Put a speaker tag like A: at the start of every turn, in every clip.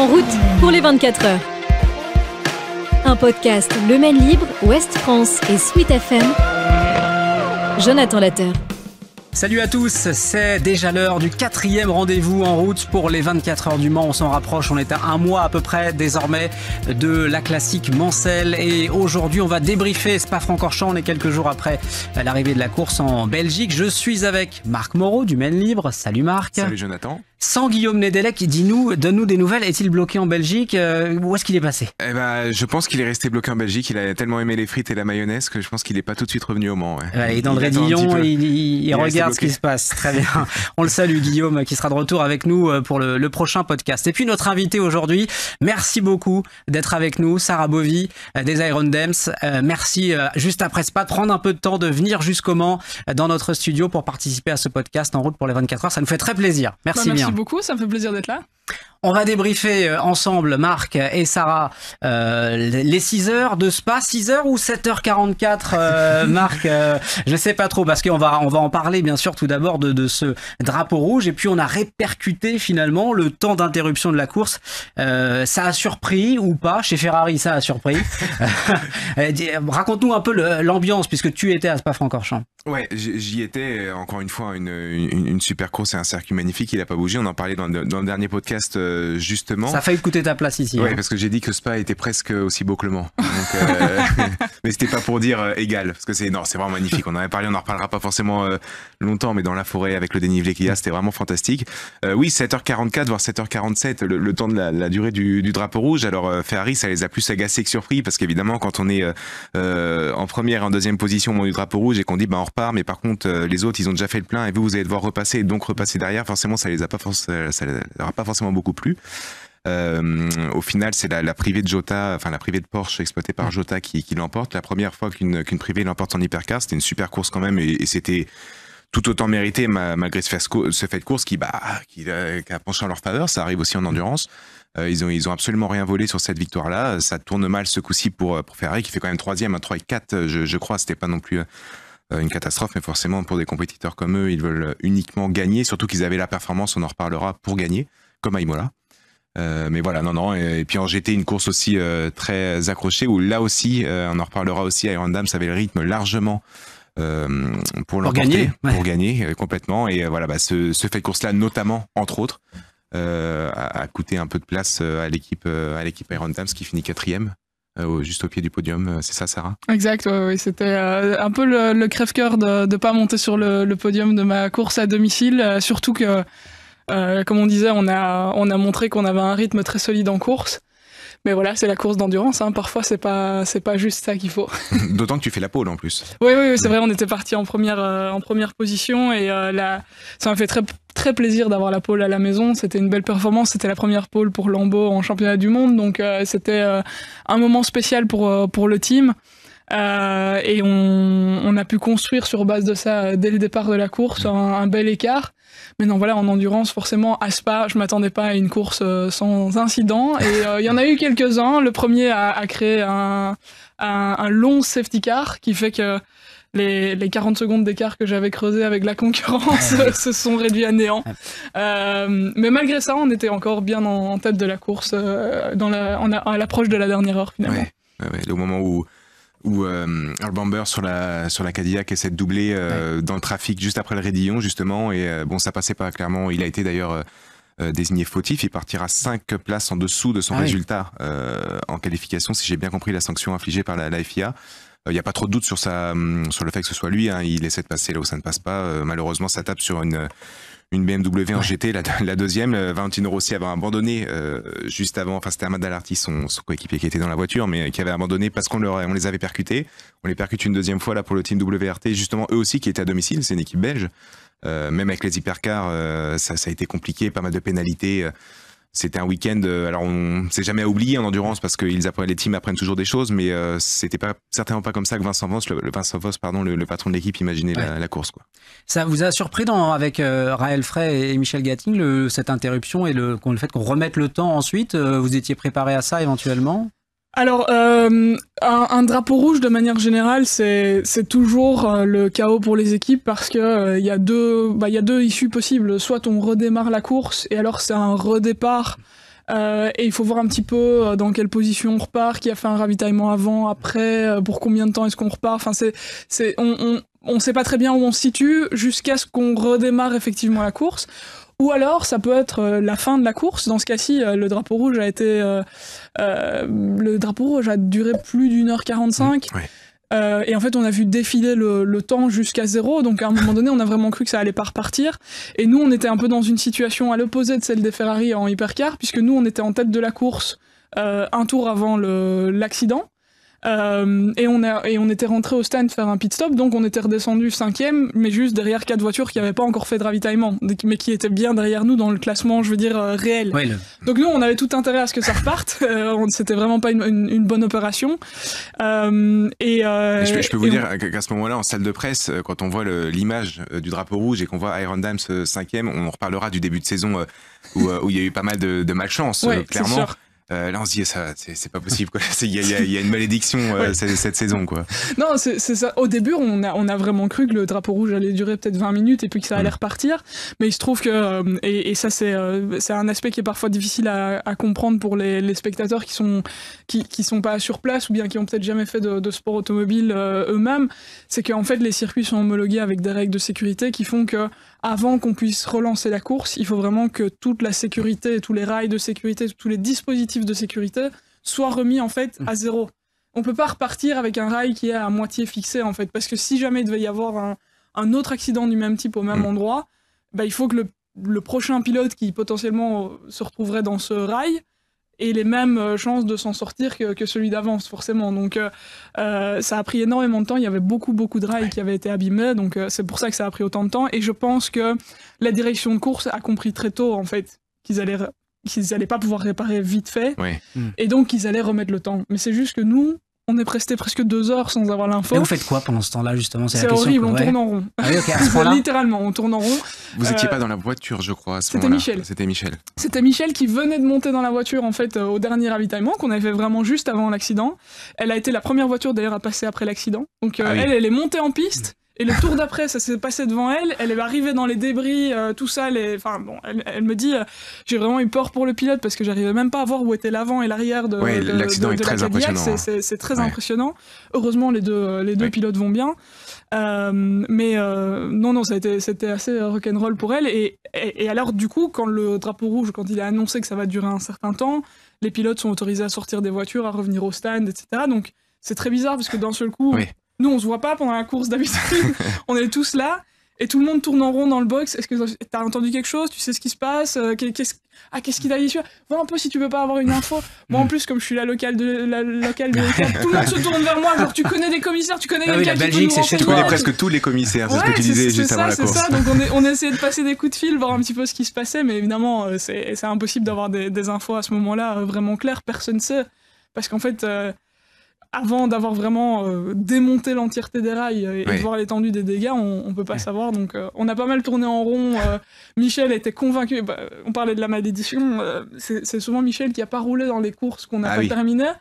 A: En route pour les 24 heures. Un podcast Le Maine Libre, Ouest France et Sweet FM. Jonathan Latteur.
B: Salut à tous, c'est déjà l'heure du 4e rendez-vous en route pour les 24 heures du Mans. On s'en rapproche, on est à un mois à peu près désormais de la classique Mansell. Et aujourd'hui, on va débriefer Spa-Francorchamps. On est quelques jours après l'arrivée de la course en Belgique. Je suis avec Marc Moreau du Maine Libre. Salut Marc.
C: Salut Jonathan.
B: Sans Guillaume Nedelec, donne-nous des nouvelles. Est-il bloqué en Belgique? Où est-ce qu'il est passé?
C: Je pense qu'il est resté bloqué en Belgique. Il a tellement aimé les frites et la mayonnaise que je pense qu'il n'est pas tout de suite revenu au Mans.
B: Ouais. Et dans le Rédillon, il regarde ce qui se passe. Très bien. On le salue, Guillaume, qui sera de retour avec nous pour le prochain podcast. Et puis notre invité aujourd'hui, merci beaucoup d'être avec nous, Sarah Bovy des Iron Dams. Merci, juste après Spa, de prendre un peu de temps de venir jusqu'au Mans dans notre studio pour participer à ce podcast en route pour les 24 heures. Ça nous fait très plaisir. Merci bien.
D: Merci beaucoup, ça me fait plaisir d'être là.
B: On va débriefer ensemble, Marc et Sarah, les 6 heures de Spa, 6 heures ou 7h44, Marc, je sais pas trop, parce qu'on va en parler bien sûr tout d'abord de ce drapeau rouge, et puis on a répercuté finalement le temps d'interruption de la course. Ça a surpris ou pas? Chez Ferrari, ça a surpris. Raconte-nous un peu l'ambiance, puisque tu étais à Spa-Francorchamps.
C: Ouais, j'y étais, encore une fois, une super course et un circuit magnifique, il a pas bougé, on en parlait dans le dernier podcast justement.
B: Ça a failli te coûter ta place ici.
C: Ouais,
B: hein.
C: parce que j'ai dit que Spa était presque aussi beau que le Mans. Mais c'était pas pour dire égal, parce que c'est vraiment magnifique, on en avait parlé, on en reparlera pas forcément longtemps, mais dans la forêt avec le dénivelé qu'il y a, c'était vraiment fantastique. Oui, 7h44 voire 7h47, le temps de la durée du drapeau rouge. Alors Ferrari, ça les a plus agacés que surpris, parce qu'évidemment quand on est en première et en deuxième position au moment du drapeau rouge et qu'on dit on repart, mais par contre les autres ils ont déjà fait le plein et vous allez devoir repasser et donc repasser derrière, forcément ça leur a pas forcément beaucoup plu. Au final, c'est la privée de Jota, enfin la privée de Porsche exploitée par Jota qui l'emporte. La première fois qu'une privée l'emporte en hypercar, c'était une super course quand même et c'était tout autant mérité malgré ce fait de course qui a penché en leur faveur. Ça arrive aussi en endurance. Ils ont absolument rien volé sur cette victoire-là. Ça tourne mal ce coup-ci pour Ferrari qui fait quand même 3e, 3 et 4, je crois. C'était pas non plus une catastrophe, mais forcément pour des compétiteurs comme eux, ils veulent uniquement gagner, surtout qu'ils avaient la performance, on en reparlera, pour gagner, comme à Imola. Mais voilà, et puis en GT, une course aussi très accrochée, où là aussi, on en reparlera aussi, Iron Dams avait le rythme largement pour
B: gagner,
C: pour gagner complètement, et voilà, ce fait de course-là, notamment, entre autres, a coûté un peu de place à l'équipe Iron Dams qui finit 4e. Juste au pied du podium, c'est ça Sarah?
D: Exact, ouais, c'était un peu le crève-cœur de ne pas monter sur le podium de ma course à domicile, surtout que, comme on disait, on a montré qu'on avait un rythme très solide en course. Mais voilà, c'est la course d'endurance, hein. Parfois c'est pas juste ça qu'il faut.
C: D'autant que tu fais la pole en plus.
D: Oui, c'est vrai, on était parti en première position et ça m'a fait très, très plaisir d'avoir la pole à la maison. C'était une belle performance, c'était la première pole pour Lambeau en championnat du monde, donc c'était un moment spécial pour le team. Et on a pu construire sur base de ça dès le départ de la course un bel écart. Mais non, voilà, en endurance, forcément, à Spa, je m'attendais pas à une course sans incident. Et il y en a eu quelques-uns. Le premier a créé un long safety car qui fait que les 40 secondes d'écart que j'avais creusé avec la concurrence se sont réduits à néant. Mais malgré ça, on était encore bien en tête de la course à l'approche de la dernière heure, finalement.
C: Ouais, au moment où Earl Bamber sur la Cadillac essaie de doubler dans le trafic juste après le Rédillon justement, et ça passait pas clairement. Il a été d'ailleurs désigné fautif, il partira 5 places en dessous de son résultat en qualification, si j'ai bien compris la sanction infligée par la FIA. Il n'y a pas trop de doute sur le fait que ce soit lui, hein. Il essaie de passer là où ça ne passe pas. Malheureusement, ça tape sur une BMW en GT, la deuxième. Valentino Rossi avait abandonné juste avant, enfin c'était Ahmad Dalarti, son coéquipier qui était dans la voiture, mais qui avait abandonné parce qu'on les avait percutés. On les percute une deuxième fois là pour le team WRT, justement eux aussi qui étaient à domicile, c'est une équipe belge. Même avec les hypercars, ça a été compliqué, pas mal de pénalités. C'était un week-end, alors on s'est jamais oublié en endurance parce que les teams apprennent toujours des choses, mais c'était certainement pas comme ça que Vincent Voss, le patron de l'équipe, imaginait la course, quoi.
B: Ça vous a surpris avec Raël Frey et Michel Gatting, cette interruption et le fait qu'on remette le temps ensuite? Vous étiez préparé à ça éventuellement?
D: Alors, un drapeau rouge, de manière générale, c'est toujours le chaos pour les équipes parce que y a deux issues possibles. Soit on redémarre la course et alors c'est un redépart Et il faut voir un petit peu dans quelle position on repart, qui a fait un ravitaillement avant, après, pour combien de temps est-ce qu'on repart. Enfin, on sait pas très bien où on se situe jusqu'à ce qu'on redémarre effectivement la course. Ou alors, ça peut être la fin de la course. Dans ce cas-ci, le drapeau rouge a duré plus d'1h45.
C: Ouais.
D: Et en fait, on a vu défiler le temps jusqu'à 0. Donc, à un moment donné, on a vraiment cru que ça allait pas repartir. Et nous, on était un peu dans une situation à l'opposé de celle des Ferrari en hypercar, puisque nous, on était en tête de la course un tour avant l'accident. Et on était rentré au stand faire un pit stop, donc on était redescendu 5e, mais juste derrière 4 voitures qui n'avaient pas encore fait de ravitaillement, mais qui étaient bien derrière nous dans le classement, je veux dire, réel.
B: Ouais,
D: Donc nous, on avait tout intérêt à ce que ça reparte. C'était vraiment pas une bonne opération.
C: Je peux vous dire qu'à ce moment-là, en salle de presse, quand on voit l'image du drapeau rouge et qu'on voit Iron Dams 5e, on reparlera du début de saison où il y a eu pas mal de malchance, clairement.
D: C'est sûr.
C: Là, on se dit, c'est pas possible, quoi. Il y a une malédiction cette saison, quoi.
D: Non, c'est ça. Au début, on a vraiment cru que le drapeau rouge allait durer peut-être 20 minutes et puis que ça allait repartir. Mais il se trouve que, et ça, c'est un aspect qui est parfois difficile à comprendre pour les spectateurs qui sont pas sur place ou bien qui ont peut-être jamais fait de sport automobile eux-mêmes. C'est qu'en fait, les circuits sont homologués avec des règles de sécurité qui font que, avant qu'on puisse relancer la course, il faut vraiment que toute la sécurité, tous les rails de sécurité, tous les dispositifs de sécurité soient remis en fait à 0. On peut pas repartir avec un rail qui est à moitié fixé en fait, parce que si jamais il devait y avoir un autre accident du même type au même endroit, bah, il faut que le prochain pilote qui potentiellement se retrouverait dans ce rail ait les mêmes chances de s'en sortir que celui d'avance forcément. Donc ça a pris énormément de temps, il y avait beaucoup de rails qui avaient été abîmés, donc c'est pour ça que ça a pris autant de temps, et je pense que la direction de course a compris très tôt en fait qu'ils allaient pas pouvoir réparer vite fait, et donc qu'ils allaient remettre le temps. Mais c'est juste que nous, on est resté presque 2 heures sans avoir l'info.
B: Et vous faites quoi pendant ce temps-là, justement?
D: C'est horrible, on tourne en rond.
B: Ah oui, okay, à ce point-là.
D: Littéralement, on tourne en rond.
C: Vous étiez pas dans la voiture, je crois, à ce moment-là. C'était Michel.
D: C'était Michel qui venait de monter dans la voiture, en fait, au dernier ravitaillement, qu'on avait fait vraiment juste avant l'accident. Elle a été la première voiture, d'ailleurs, à passer après l'accident. Donc, elle est montée en piste. Et le tour d'après, ça s'est passé devant elle. Elle est arrivée dans les débris, tout ça. Elle me dit, j'ai vraiment eu peur pour le pilote parce que j'arrivais même pas à voir où était l'avant et l'arrière de
C: l'accident est très impressionnant.
D: C'est très impressionnant. Heureusement, les deux pilotes vont bien. Non, c'était assez rock'n'roll pour elle. Et alors, du coup, quand le drapeau rouge, quand il a annoncé que ça va durer un certain temps, les pilotes sont autorisés à sortir des voitures, à revenir au stand, etc. Donc, c'est très bizarre parce que d'un seul coup, nous, on se voit pas pendant la course d'habitude. On est tous là. Et tout le monde tourne en rond dans le box. Est-ce que t'as entendu quelque chose? Tu sais ce qui se passe? Qu'est-ce qui t'a dit? Vois un peu si tu peux pas avoir une info. Moi, en plus, comme je suis la locale de tout le monde se tourne vers moi. Genre, tu connais des commissaires, tu connais quelqu'un
B: la Belgique, c'est chez toi.
C: Tu connais presque tous les commissaires, c'est ce que tu disais juste avant la course.
D: C'est ça, donc on essayait de passer des coups de fil, voir un petit peu ce qui se passait, mais évidemment, c'est impossible d'avoir des infos à ce moment-là vraiment claires. Personne ne sait. Parce qu'en fait, avant d'avoir vraiment démonté l'entièreté des rails et de voir l'étendue des dégâts, on peut pas savoir. Donc on a pas mal tourné en rond. Michel était convaincu. On parlait de la malédiction. C'est souvent Michel qui a pas roulé dans les courses qu'on n'a pas terminées.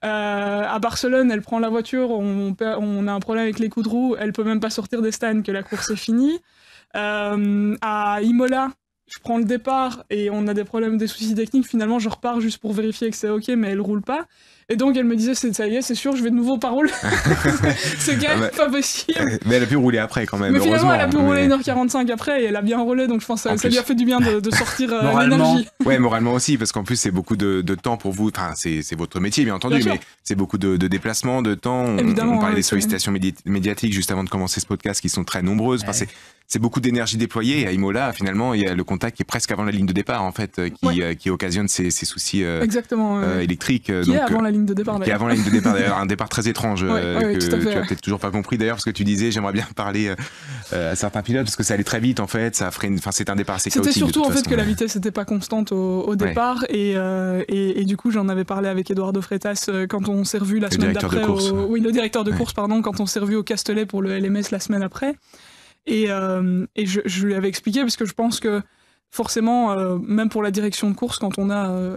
D: À Barcelone, elle prend la voiture, on a un problème avec les coups de roue, elle peut même pas sortir des stands que la course est finie. À Imola, je prends le départ et on a des soucis techniques. Finalement, je repars juste pour vérifier que c'est ok, mais elle roule pas. Et donc elle me disait, ça y est, c'est sûr, je vais de nouveau pas rouler. C'est quand même pas possible.
C: Mais elle a pu rouler après quand même.
D: Mais finalement, elle a pu rouler 1h45 après et elle a bien roulé, donc je pense que ça lui a fait du bien de sortir l'énergie.
C: Ouais, moralement aussi, parce qu'en plus c'est beaucoup de temps pour vous. Enfin, c'est votre métier bien entendu, mais c'est beaucoup de déplacements, de temps. On parlait des sollicitations médiatiques juste avant de commencer ce podcast qui sont très nombreuses. Enfin, c'est beaucoup d'énergie déployée. Et à Imola, finalement, il y a le contact qui est presque avant la ligne de départ, en fait, qui occasionne ces soucis électriques.
D: Qui est avant la ligne de départ, d'ailleurs.
C: Qui est avant la ligne de départ, d'ailleurs. Un départ très étrange que tu as peut-être toujours pas compris, d'ailleurs, parce que tu disais, j'aimerais bien parler à certains pilotes, parce que ça allait très vite, en fait. C'est un départ assez chaotique.
D: C'était surtout, en fait, que la vitesse n'était pas constante au départ. Et du coup, j'en avais parlé avec Eduardo Freitas quand on s'est revu la semaine d'après. Le directeur de course, pardon, quand on s'est revu au Castellet pour le LMS la semaine après. Et je lui avais expliqué, parce que je pense que forcément, même pour la direction de course, quand on a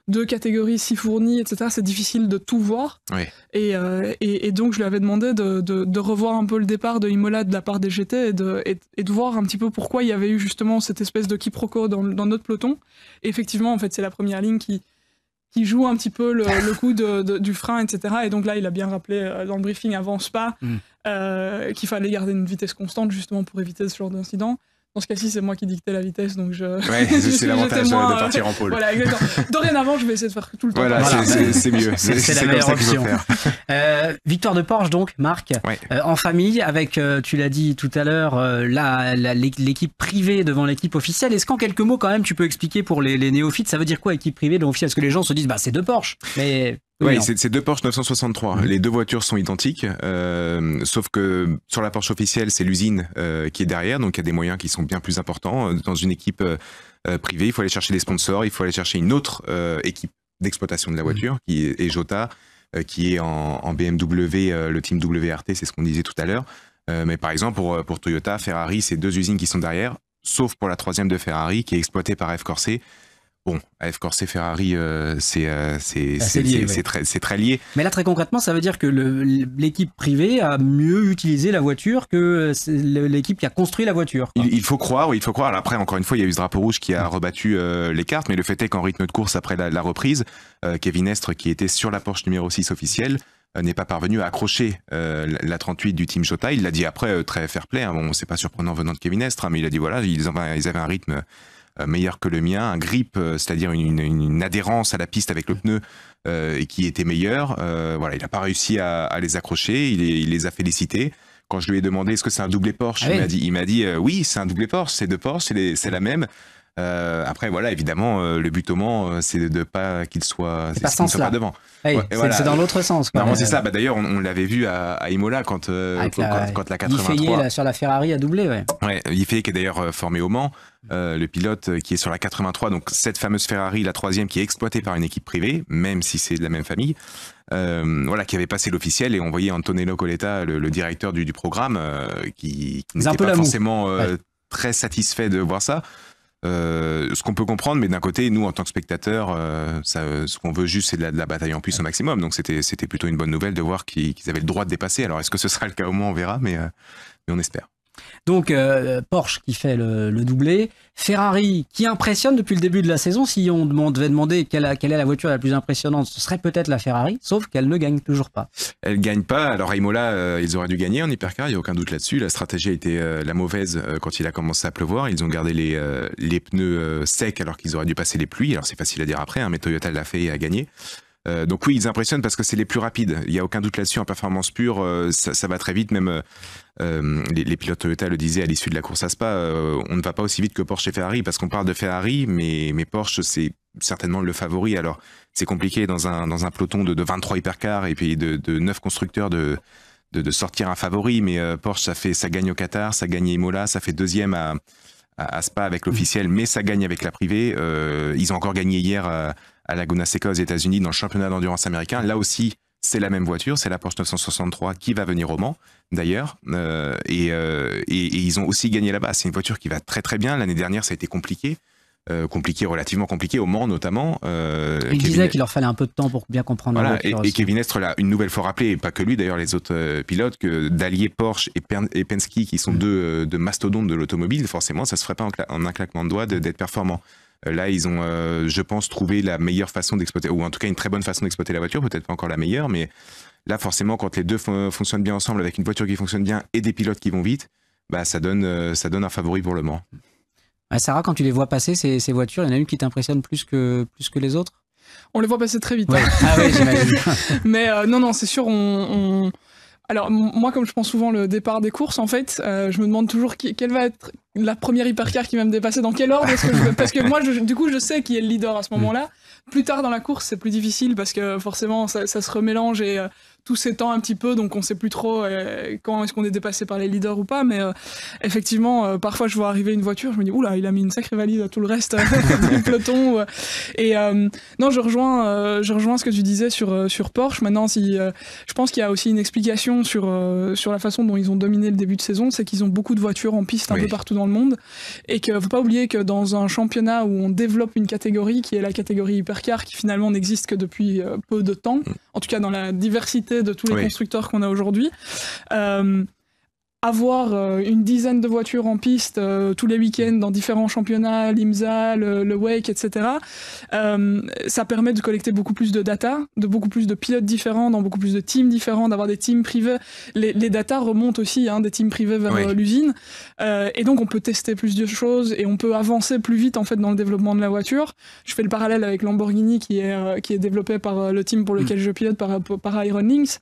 D: 2 catégories si fournies, etc., c'est difficile de tout voir.
C: Oui.
D: Et donc, je lui avais demandé de revoir un peu le départ de Imola de la part des GT et de voir un petit peu pourquoi il y avait eu justement cette espèce de quiproquo dans notre peloton. Et effectivement, en fait, c'est la première ligne qui joue un petit peu le coup du frein, etc. Et donc là, il a bien rappelé dans le briefing avant Spa qu'il fallait garder une vitesse constante justement pour éviter ce genre d'incident. Dans ce cas-ci, c'est moi qui dictais la vitesse, donc
C: c'est l'avantage de partir en pôle.
D: Voilà, exactement. Dorénavant, je vais essayer de faire tout le temps.
C: Voilà, c'est mieux.
B: C'est la meilleure option. Victoire de Porsche, donc, Marc, en famille, avec, tu l'as dit tout à l'heure, l'équipe privée devant l'équipe officielle. Est-ce qu'en quelques mots, quand même, tu peux expliquer pour les néophytes, ça veut dire quoi, équipe privée devant officielle? Parce que les gens se disent, bah, c'est 2 Porsche. Mais...
C: Oui, c'est 2 Porsche 963. Les 2 voitures sont identiques, sauf que sur la Porsche officielle, c'est l'usine qui est derrière, donc il y a des moyens qui sont bien plus importants. Dans une équipe privée, il faut aller chercher des sponsors, il faut aller chercher une autre équipe d'exploitation de la voiture, qui est Jota, qui est en BMW, le team WRT, c'est ce qu'on disait tout à l'heure. Mais par exemple, pour Toyota, Ferrari, c'est 2 usines qui sont derrière, sauf pour la 3e de Ferrari, qui est exploitée par F Corse. Bon, AF Corse Ferrari, c'est très lié.
B: Mais là, très concrètement, ça veut dire que l'équipe privée a mieux utilisé la voiture que l'équipe qui a construit la voiture.
C: Il faut croire, oui, il faut croire. Alors après, encore une fois, il y a eu ce drapeau rouge qui a rebattu les cartes, mais le fait est qu'en rythme de course, après la reprise, Kevin Estre, qui était sur la Porsche numéro 6 officielle, n'est pas parvenu à accrocher la 38 du team Jota. Il l'a dit après, très fair play. Hein. Bon, c'est pas surprenant venant de Kevin Estre, hein, mais il a dit voilà, ils avaient un rythme meilleur que le mien, un grip, c'est-à-dire une adhérence à la piste avec le pneu qui était meilleur. Voilà, il n'a pas réussi à les accrocher, il les a félicités. Quand je lui ai demandé est-ce que c'est un doublé Porsche, il m'a dit oui, c'est un doublé Porsche, c'est 2 Porsche, c'est la même. Après voilà, évidemment le but au Mans c'est de pas qu'il soit pas devant.
B: Oui, c'est dans l'autre sens.
C: Non, c'est ça. Bah, d'ailleurs on l'avait vu à Imola quand la 83
B: Yifei sur la Ferrari a doublé.
C: Yifei qui est d'ailleurs formé au Mans, le pilote qui est sur la 83, donc cette fameuse Ferrari, la 3e, qui est exploitée par une équipe privée, même si c'est de la même famille, voilà, qui avait passé l'officiel, et on voyait Antonello Coletta, le directeur du programme, qui n'était pas forcément très satisfait de voir ça. Ce qu'on peut comprendre, mais d'un côté, nous, en tant que spectateurs, ce qu'on veut juste, c'est de la bataille en plus au maximum. Donc c'était plutôt une bonne nouvelle de voir qu'ils avaient le droit de dépasser. Alors est-ce que ce sera le cas au moins, on verra, mais on espère.
B: Donc Porsche qui fait le doublé, Ferrari qui impressionne depuis le début de la saison. Si on devait demander quelle est la voiture la plus impressionnante, ce serait peut-être la Ferrari, sauf qu'elle ne gagne toujours pas. Elle
C: gagne pas. Alors à Imola, ils auraient dû gagner en hypercar, il n'y a aucun doute là-dessus. La stratégie a été la mauvaise quand il a commencé à pleuvoir. Ils ont gardé les pneus secs alors qu'ils auraient dû passer les pluies. Alors c'est facile à dire après, hein, mais Toyota l'a fait et a gagné. Donc oui, ils impressionnent parce que c'est les plus rapides. Il n'y a aucun doute là-dessus. En performance pure, ça va très vite. Même les pilotes Toyota le disaient à l'issue de la course à Spa, on ne va pas aussi vite que Porsche et Ferrari, parce qu'on parle de Ferrari, mais Porsche, c'est certainement le favori. Alors c'est compliqué dans un peloton de 23 hypercars et puis de 9 constructeurs de sortir un favori, mais Porsche, ça gagne au Qatar, ça gagne à Imola, ça fait 2e à Spa avec l'officiel, mais ça gagne avec la privée. Ils ont encore gagné hier à Laguna Seca aux États-Unis dans le championnat d'endurance américain. Là aussi, c'est la même voiture, c'est la Porsche 963 qui va venir au Mans d'ailleurs, et ils ont aussi gagné là-bas. C'est une voiture qui va très très bien. L'année dernière, ça a été compliqué, relativement compliqué au Mans notamment.
B: Il disait qu'il leur fallait un peu de temps pour bien comprendre.
C: Voilà, et Kevin Estre l'a une nouvelle fois rappelé, et pas que lui d'ailleurs, les autres pilotes, que d'allier Porsche et Penske, qui sont deux mastodontes de l'automobile, forcément, ça se ferait pas en un claquement de doigts d'être performant. Là, ils ont, je pense, trouvé la meilleure façon d'exploiter, ou en tout cas une très bonne façon d'exploiter la voiture, peut-être pas encore la meilleure, mais là, forcément, quand les deux fonctionnent bien ensemble, avec une voiture qui fonctionne bien et des pilotes qui vont vite, bah, ça donne un favori pour le Mans.
B: Sarah, quand tu les vois passer, ces voitures, il y en a une qui t'impressionne plus que les autres?
D: On les voit passer très vite.
B: Ouais.
D: Hein.
B: Ah oui, j'imagine.
D: Mais non, c'est sûr, Alors, moi, comme je prends souvent le départ des courses, en fait, je me demande toujours quelle va être la première hypercar qui va me dépasser, dans quel ordre est-ce que je veux... Parce que moi, du coup, je sais qui est le leader à ce moment-là. Plus tard dans la course, c'est plus difficile parce que forcément, ça se remélange et tout s'étend un petit peu, donc on sait plus trop quand est-ce qu'on est dépassé par les leaders ou pas, mais effectivement, parfois je vois arriver une voiture, je me dis oula, il a mis une sacrée valise à tout le reste du peloton. Et non, je rejoins ce que tu disais sur Porsche. Maintenant, je pense qu'il y a aussi une explication sur la façon dont ils ont dominé le début de saison, c'est qu'ils ont beaucoup de voitures en piste un peu partout dans le monde, et qu'il ne faut pas oublier que dans un championnat où on développe une catégorie qui est la catégorie hypercar, qui finalement n'existe que depuis peu de temps, en tout cas dans la diversité de tous les constructeurs qu'on a aujourd'hui, avoir une dizaine de voitures en piste tous les week-ends dans différents championnats, l'IMSA, le Wake, etc. Ça permet de collecter beaucoup plus de data, de beaucoup plus de pilotes différents, dans beaucoup plus de teams différents, d'avoir des teams privés. Les data remontent aussi des teams privés vers l'usine. Et donc on peut tester plus de choses et on peut avancer plus vite en fait dans le développement de la voiture. Je fais le parallèle avec Lamborghini qui est développé par le team pour lequel je pilote, par Iron Lynx.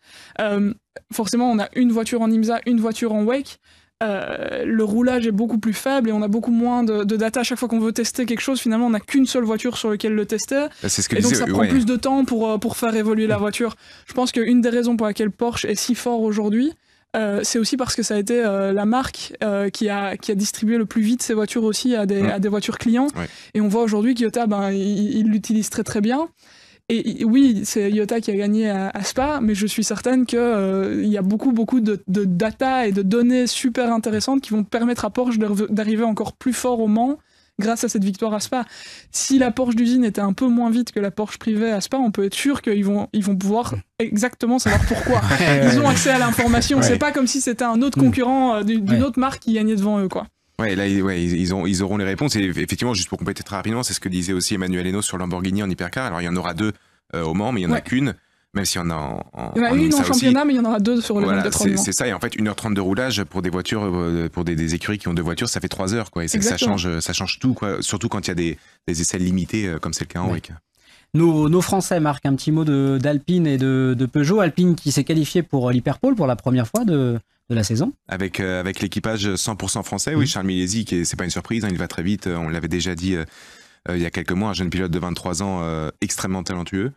D: Forcément, on a une voiture en IMSA, une voiture en Wake. Le roulage est beaucoup plus faible et on a beaucoup moins de data. À chaque fois qu'on veut tester quelque chose, finalement, on n'a qu'une seule voiture sur laquelle le tester. Et donc, ça prend plus de temps pour faire évoluer la voiture. Je pense qu'une des raisons pour laquelle Porsche est si fort aujourd'hui, c'est aussi parce que ça a été la marque qui a distribué le plus vite ses voitures aussi à des voitures clients. Et on voit aujourd'hui qu'Iota, il l'utilise très très bien. Et oui, c'est Iota qui a gagné à Spa, mais je suis certaine qu'il y a beaucoup de data et de données super intéressantes qui vont permettre à Porsche d'arriver encore plus fort au Mans grâce à cette victoire à Spa. Si la Porsche d'usine était un peu moins vite que la Porsche privée à Spa, on peut être sûr qu'ils vont pouvoir exactement savoir pourquoi. Ils ont accès à l'information. C'est pas comme si c'était un autre concurrent d'une autre marque qui gagnait devant eux, quoi.
C: Ouais, là, ils auront les réponses. Et effectivement, juste pour compléter très rapidement, c'est ce que disait aussi Emmanuel Heno sur Lamborghini en hypercar. Alors, il y en aura 2 au Mans, mais il n'y en a qu'une, même s'il y en a
D: il y en a une en championnat, mais il y en aura 2 sur le Mans de 30
C: c'est ça. Et en fait, 1h30 de roulage pour des voitures, pour des écuries qui ont 2 voitures, ça fait 3 heures, quoi. Et ça change tout, quoi. Surtout quand il y a des essais limités, comme c'est le cas en Wake.
B: Nos Français marquent un petit mot d'Alpine et de Peugeot. Alpine qui s'est qualifié pour l'Hyperpole pour la première fois de la saison.
C: Avec l'équipage 100% français, oui, Charles Milesi, c'est pas une surprise, il va très vite, on l'avait déjà dit il y a quelques mois, un jeune pilote de 23 ans extrêmement talentueux.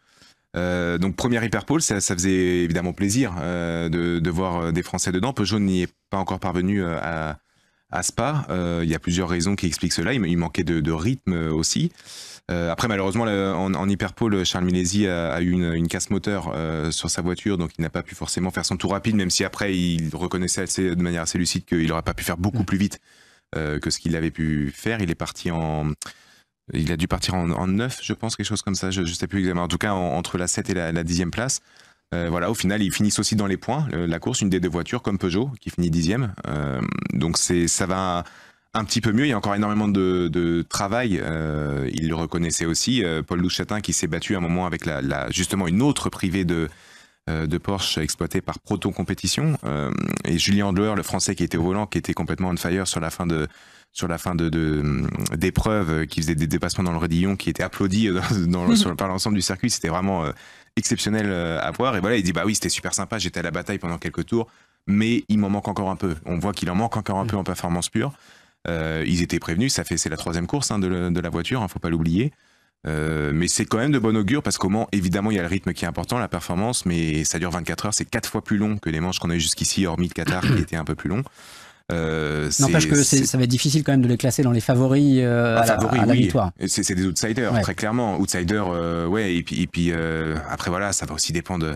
C: Donc première Hyperpole, ça faisait évidemment plaisir de voir des Français dedans. Peugeot n'y est pas encore parvenu à Spa. Il y a plusieurs raisons qui expliquent cela, il manquait de rythme aussi. Après, malheureusement, en Hyperpole, Charles Milesi a eu une casse moteur sur sa voiture, donc il n'a pas pu forcément faire son tour rapide, même si après il reconnaissait de manière assez lucide qu'il n'aurait pas pu faire beaucoup plus vite que ce qu'il avait pu faire. Il a dû partir en 9, je pense, quelque chose comme ça, je ne sais plus exactement. En tout cas, entre la 7 et la 10e place. Voilà, au final, ils finissent aussi dans les points, la course, une des 2 voitures, comme Peugeot, qui finit 10e. Donc ça va un petit peu mieux, il y a encore énormément de travail, il le reconnaissait aussi, Paul Louchatin qui s'est battu à un moment avec justement une autre privée de Porsche exploitée par Proton Compétition, et Julien Andlauer, le français qui était au volant, qui était complètement on fire sur la fin d'épreuve, qui faisait des dépassements dans le radillon, qui était applaudi par l'ensemble du circuit, c'était vraiment exceptionnel à voir. Et voilà, il dit bah oui, c'était super sympa, j'étais à la bataille pendant quelques tours, mais il m'en manque encore un peu. On voit qu'il en manque encore un peu en performance pure. Ils étaient prévenus, c'est la 3e course de la voiture, faut pas l'oublier. Mais c'est quand même de bon augure parce qu'au Mans, évidemment, il y a le rythme qui est important, la performance, mais ça dure 24 heures, c'est 4 fois plus long que les manches qu'on a eu jusqu'ici, hormis le Qatar qui était un peu plus long.
B: N'empêche que ça va être difficile quand même de les classer dans les favoris à la victoire.
C: C'est des outsiders, très clairement. Outsiders, et puis après voilà, ça va aussi dépendre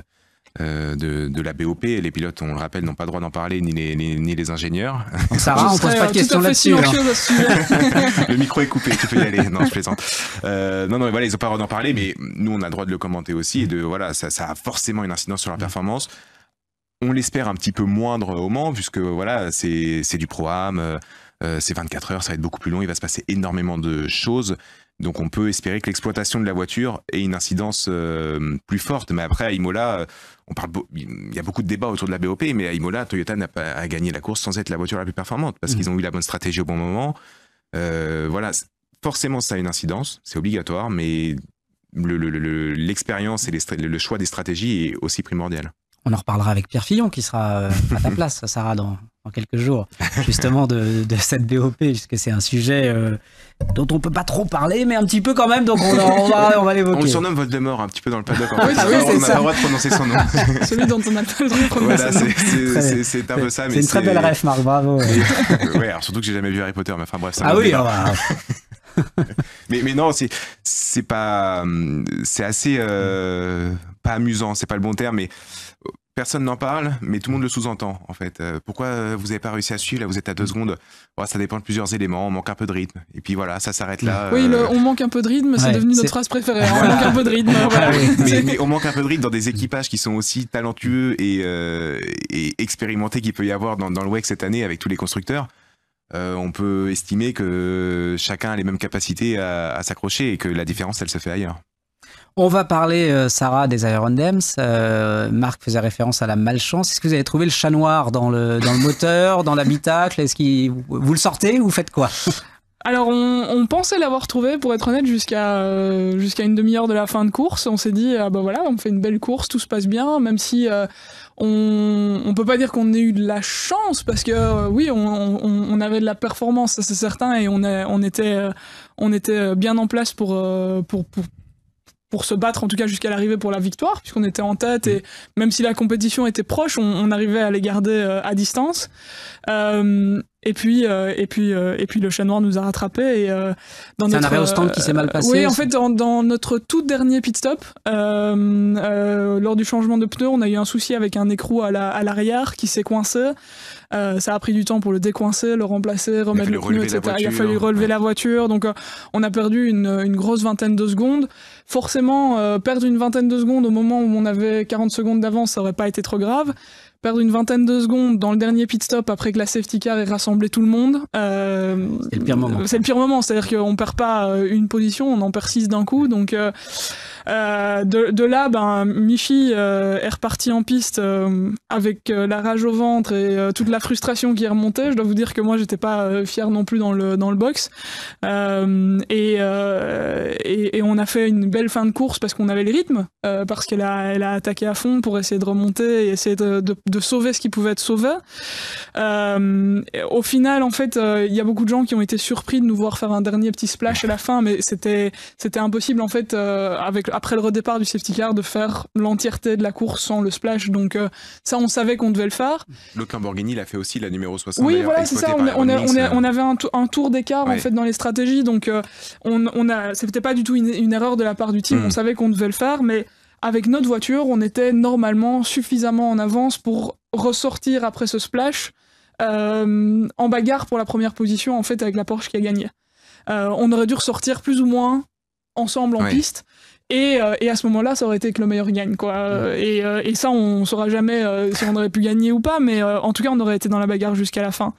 C: de la BOP. Les pilotes, on le rappelle, n'ont pas le droit d'en parler, ni les ingénieurs.
B: Donc Sarah, on pose pas de questions là-dessus.
C: Le micro est coupé, tu peux y aller. Non, je plaisante. Non, voilà, ils n'ont pas le droit d'en parler, mais nous, on a le droit de le commenter aussi. Et voilà, ça a forcément une incidence sur la performance. On l'espère un petit peu moindre au Mans, puisque voilà, c'est du Pro-Am, c'est 24 heures, ça va être beaucoup plus long, il va se passer énormément de choses. Donc on peut espérer que l'exploitation de la voiture ait une incidence plus forte. Mais après, à Imola, il y a beaucoup de débats autour de la BOP, mais à Imola, Toyota n'a pas gagné la course sans être la voiture la plus performante, parce qu'ils ont eu la bonne stratégie au bon moment. Voilà, forcément ça a une incidence, c'est obligatoire, mais l'expérience et le choix des stratégies est aussi primordial.
B: On en reparlera avec Pierre Fillon qui sera à ta place, Sarah, dans quelques jours, justement de cette BOP, puisque c'est un sujet dont on peut pas trop parler, mais un petit peu quand même, donc on va l'évoquer.
C: On le surnomme Voldemort un petit peu dans le paddock.
D: Oui, c'est
C: on n'a
D: ça.
C: pas le droit de prononcer son nom.
D: Celui dont on n'a pas le droit de prononcer son nom.
C: Voilà, c'est un peu ça.
B: C'est une très belle ref, Marc, bravo.
C: Ouais, alors surtout que j'ai jamais vu Harry Potter, mais enfin bref. Ça mais non, c'est pas, c'est assez pas amusant, c'est pas le bon terme, mais personne n'en parle, mais tout le monde le sous-entend en fait. Pourquoi vous n'avez pas réussi à suivre? Là, vous êtes à 2 secondes. Ouais, ça dépend de plusieurs éléments. On manque un peu de rythme. Et puis voilà, ça s'arrête là.
D: Oui, on manque un peu de rythme, c'est devenu notre phrase préférée. On manque un peu de rythme. Voilà.
C: Mais on manque un peu de rythme dans des équipages qui sont aussi talentueux et expérimentés qu'il peut y avoir dans le WEC cette année avec tous les constructeurs. On peut estimer que chacun a les mêmes capacités à s'accrocher et que la différence, elle se fait ailleurs.
B: On va parler, Sarah, des Aerondems. Marc faisait référence à la malchance. Est-ce que vous avez trouvé le chat noir dans le moteur, dans l'habitacle? Est-ce que vous le sortez ou vous faites quoi?
D: Alors on pensait l'avoir trouvé, pour être honnête, jusqu'à une demi-heure de la fin de course. On s'est dit, voilà, on fait une belle course, tout se passe bien, même si on peut pas dire qu'on ait eu de la chance, parce que oui, on avait de la performance, ça c'est certain, et on était bien en place pour se battre, en tout cas jusqu'à l'arrivée pour la victoire, puisqu'on était en tête, et même si la compétition était proche, on arrivait à les garder à distance. Et puis le chat noir nous a rattrapés.
B: C'est un arrêt au stand qui s'est mal passé.
D: Oui, en fait, dans notre tout dernier pit stop, lors du changement de pneu, on a eu un souci avec un écrou à l'arrière qui s'est coincé. Ça a pris du temps pour le décoincer, le remplacer, remettre le pneu, etc. Il a fallu relever la voiture. Donc, on a perdu une grosse vingtaine de secondes. Forcément, perdre une vingtaine de secondes au moment où on avait 40 secondes d'avance, ça aurait pas été trop grave. Perdre une vingtaine de secondes dans le dernier pit stop après que la safety car ait rassemblé tout le monde.
B: C'est le pire moment.
D: C'est le pire moment, c'est-à-dire qu'on perd pas une position, on en perd 6 d'un coup. Donc de là, Michi est reparti en piste avec la rage au ventre et toute la frustration qui est remontée. Je dois vous dire que moi, j'étais pas fier non plus dans le box. Et on a fait une belle fin de course parce qu'on avait les rythmes, parce qu'elle a attaqué à fond pour essayer de remonter et essayer de sauver ce qui pouvait être sauvé. Au final, en fait, il y a beaucoup de gens qui ont été surpris de nous voir faire un dernier petit splash à la fin, mais c'était impossible en fait après le redépart du safety car de faire l'entièreté de la course sans le splash. Donc ça, on savait qu'on devait le faire.
C: L'autre Lamborghini l'a fait aussi, la numéro 60.
D: Oui, voilà, c'est ça. On avait un tour d'écart en fait dans les stratégies, donc c'était pas du tout une erreur de la part du team. On savait qu'on devait le faire, mais avec notre voiture, on était normalement suffisamment en avance pour ressortir après ce splash en bagarre pour la première position en fait avec la Porsche qui a gagné. On aurait dû ressortir plus ou moins ensemble en piste. Et à ce moment-là, ça aurait été que le meilleur gagne, quoi. Et ça, on saura jamais si on aurait pu gagner ou pas, mais en tout cas, on aurait été dans la bagarre jusqu'à la fin.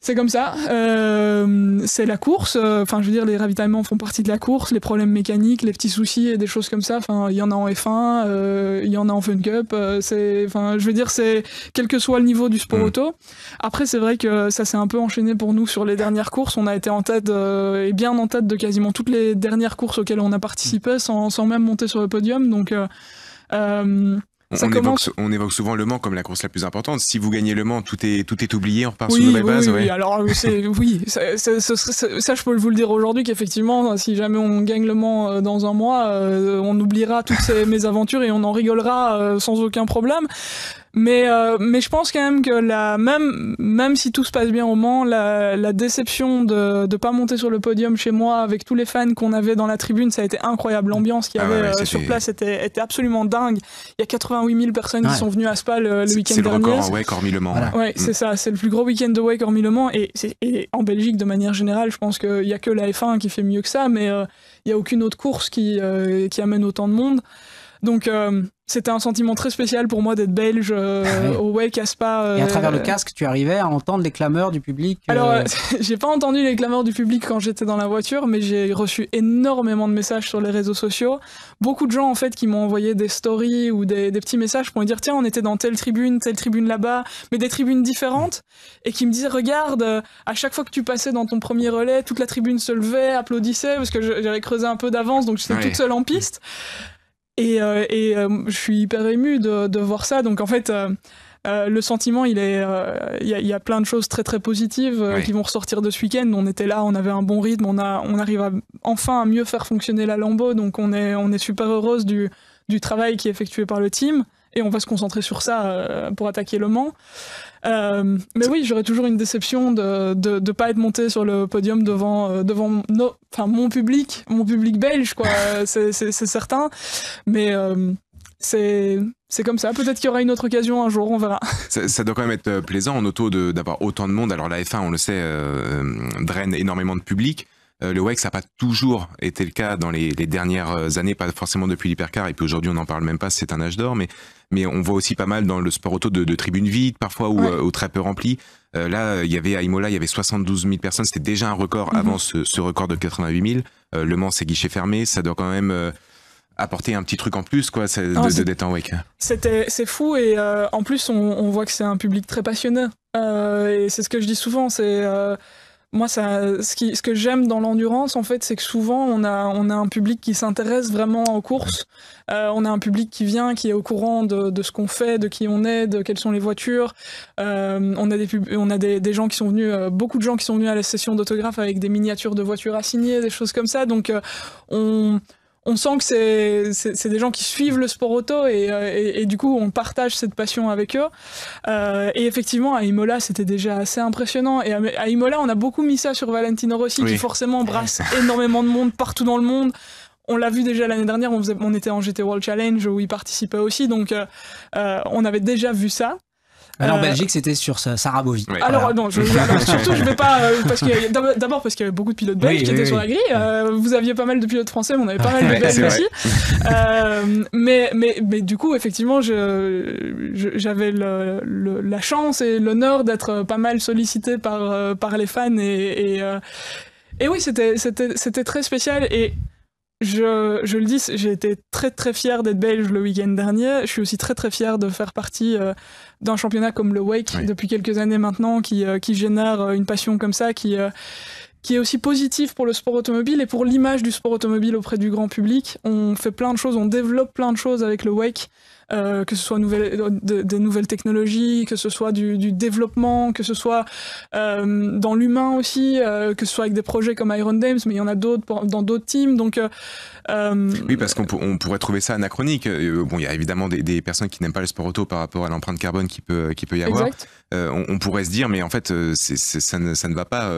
D: C'est comme ça, c'est la course, enfin je veux dire les ravitaillements font partie de la course, les problèmes mécaniques, les petits soucis et des choses comme ça, enfin il y en a en F1, il y en a en Fun Cup, enfin je veux dire c'est quel que soit le niveau du sport auto. Après c'est vrai que ça s'est un peu enchaîné pour nous sur les dernières courses, on a été en tête et bien en tête de quasiment toutes les dernières courses auxquelles on a participé sans même monter sur le podium, donc
C: on évoque souvent Le Mans comme la course la plus importante. Si vous gagnez Le Mans, tout est oublié, on repart sur une nouvelle base.
D: Oui, alors ça je peux vous le dire aujourd'hui qu'effectivement, si jamais on gagne Le Mans dans un mois, on oubliera toutes ces mésaventures et on en rigolera sans aucun problème. Mais je pense quand même que même si tout se passe bien au Mans, la déception de pas monter sur le podium chez moi avec tous les fans qu'on avait dans la tribune, ça a été incroyable. L'ambiance qu'il y avait sur place était absolument dingue. Il y a 88 000 personnes qui sont venues à Spa le week-end dernier.
C: C'est le record en WEC hormis Le Mans. Voilà.
D: Ouais, c'est ça. C'est le plus gros week-end de WEC hormis Le Mans. Et en Belgique, de manière générale, je pense qu'il y a que la F1 qui fait mieux que ça, mais il y a aucune autre course qui amène autant de monde. Donc c'était un sentiment très spécial pour moi d'être belge au WEC à Spa.
B: Et à travers le casque, tu arrivais à entendre les clameurs du public
D: Alors, j'ai pas entendu les clameurs du public quand j'étais dans la voiture, mais j'ai reçu énormément de messages sur les réseaux sociaux. Beaucoup de gens, en fait, qui m'ont envoyé des stories ou des petits messages pour me dire « Tiens, on était dans telle tribune là-bas », mais des tribunes différentes, et qui me disaient « Regarde, à chaque fois que tu passais dans ton premier relais, toute la tribune se levait, applaudissait, parce que j'avais creusé un peu d'avance, donc j'étais toute seule en piste. » je suis hyper émue de voir ça. Donc en fait, le sentiment, il y a plein de choses très très positives qui vont ressortir de ce week-end. On était là, on avait un bon rythme, on arrive enfin à mieux faire fonctionner la Lambeau. Donc on est super heureuse du travail qui est effectué par le team. Et on va se concentrer sur ça pour attaquer Le Mans. Mais oui, j'aurais toujours une déception de pas être monté sur le podium devant mon public belge, quoi. C'est certain. Mais c'est comme ça. Peut-être qu'il y aura une autre occasion un jour, on verra.
C: Ça doit quand même être plaisant en auto d'avoir autant de monde. Alors la F1, on le sait, draine énormément de public. Le WEC, ça n'a pas toujours été le cas dans les dernières années, pas forcément depuis l'hypercar, et puis aujourd'hui on n'en parle même pas, c'est un âge d'or, mais on voit aussi pas mal dans le sport auto de tribunes vides parfois ou très peu remplies. Là, il y avait à Imola, il y avait 72 000 personnes, c'était déjà un record avant ce record de 88 000. Le Mans, c'est guichet fermé, ça doit quand même apporter un petit truc en plus, quoi, d'être en WEC.
D: C'est fou, et en plus on voit que c'est un public très passionné. Et c'est ce que je dis souvent, c'est... Moi, ce que j'aime dans l'endurance, en fait, c'est que souvent, on a un public qui s'intéresse vraiment aux courses. On a un public qui vient, qui est au courant de ce qu'on fait, de qui on est, de quelles sont les voitures. On a des gens qui sont venus, beaucoup de gens qui sont venus à la session d'autographes avec des miniatures de voitures à signer, des choses comme ça. Donc, on sent que c'est des gens qui suivent le sport auto et du coup on partage cette passion avec eux. Et effectivement à Imola c'était déjà assez impressionnant, et à Imola on a beaucoup mis ça sur Valentino Rossi qui forcément brasse énormément de monde partout dans le monde. On l'a vu déjà l'année dernière, on était en GT World Challenge où il participait aussi, donc on avait déjà vu ça.
B: Alors en Belgique, c'était sur Sarah Bovy.
C: Ouais.
D: Alors non, surtout je vais pas d'abord parce qu'il y avait beaucoup de pilotes belges qui étaient sur la grille. Vous aviez pas mal de pilotes français, mais on avait pas mal de belges aussi. Mais du coup, effectivement, j'avais la chance et l'honneur d'être pas mal sollicité par les fans et oui, c'était très spécial. Et je le dis, j'ai été très très fier d'être belge le week-end dernier. Je suis aussi très très fier de faire partie d'un championnat comme le WEC depuis quelques années maintenant, qui génère une passion comme ça, qui est aussi positif pour le sport automobile et pour l'image du sport automobile auprès du grand public. On fait plein de choses, on développe plein de choses avec le WEC, que ce soit des nouvelles technologies, que ce soit du développement, que ce soit dans l'humain aussi, que ce soit avec des projets comme Iron Dames, mais il y en a d'autres dans d'autres teams. Donc,
C: oui, parce qu'on pourrait trouver ça anachronique. Bon, il y a évidemment des personnes qui n'aiment pas le sport auto par rapport à l'empreinte carbone qui peut y avoir. On pourrait se dire, mais en fait, ça ne va pas.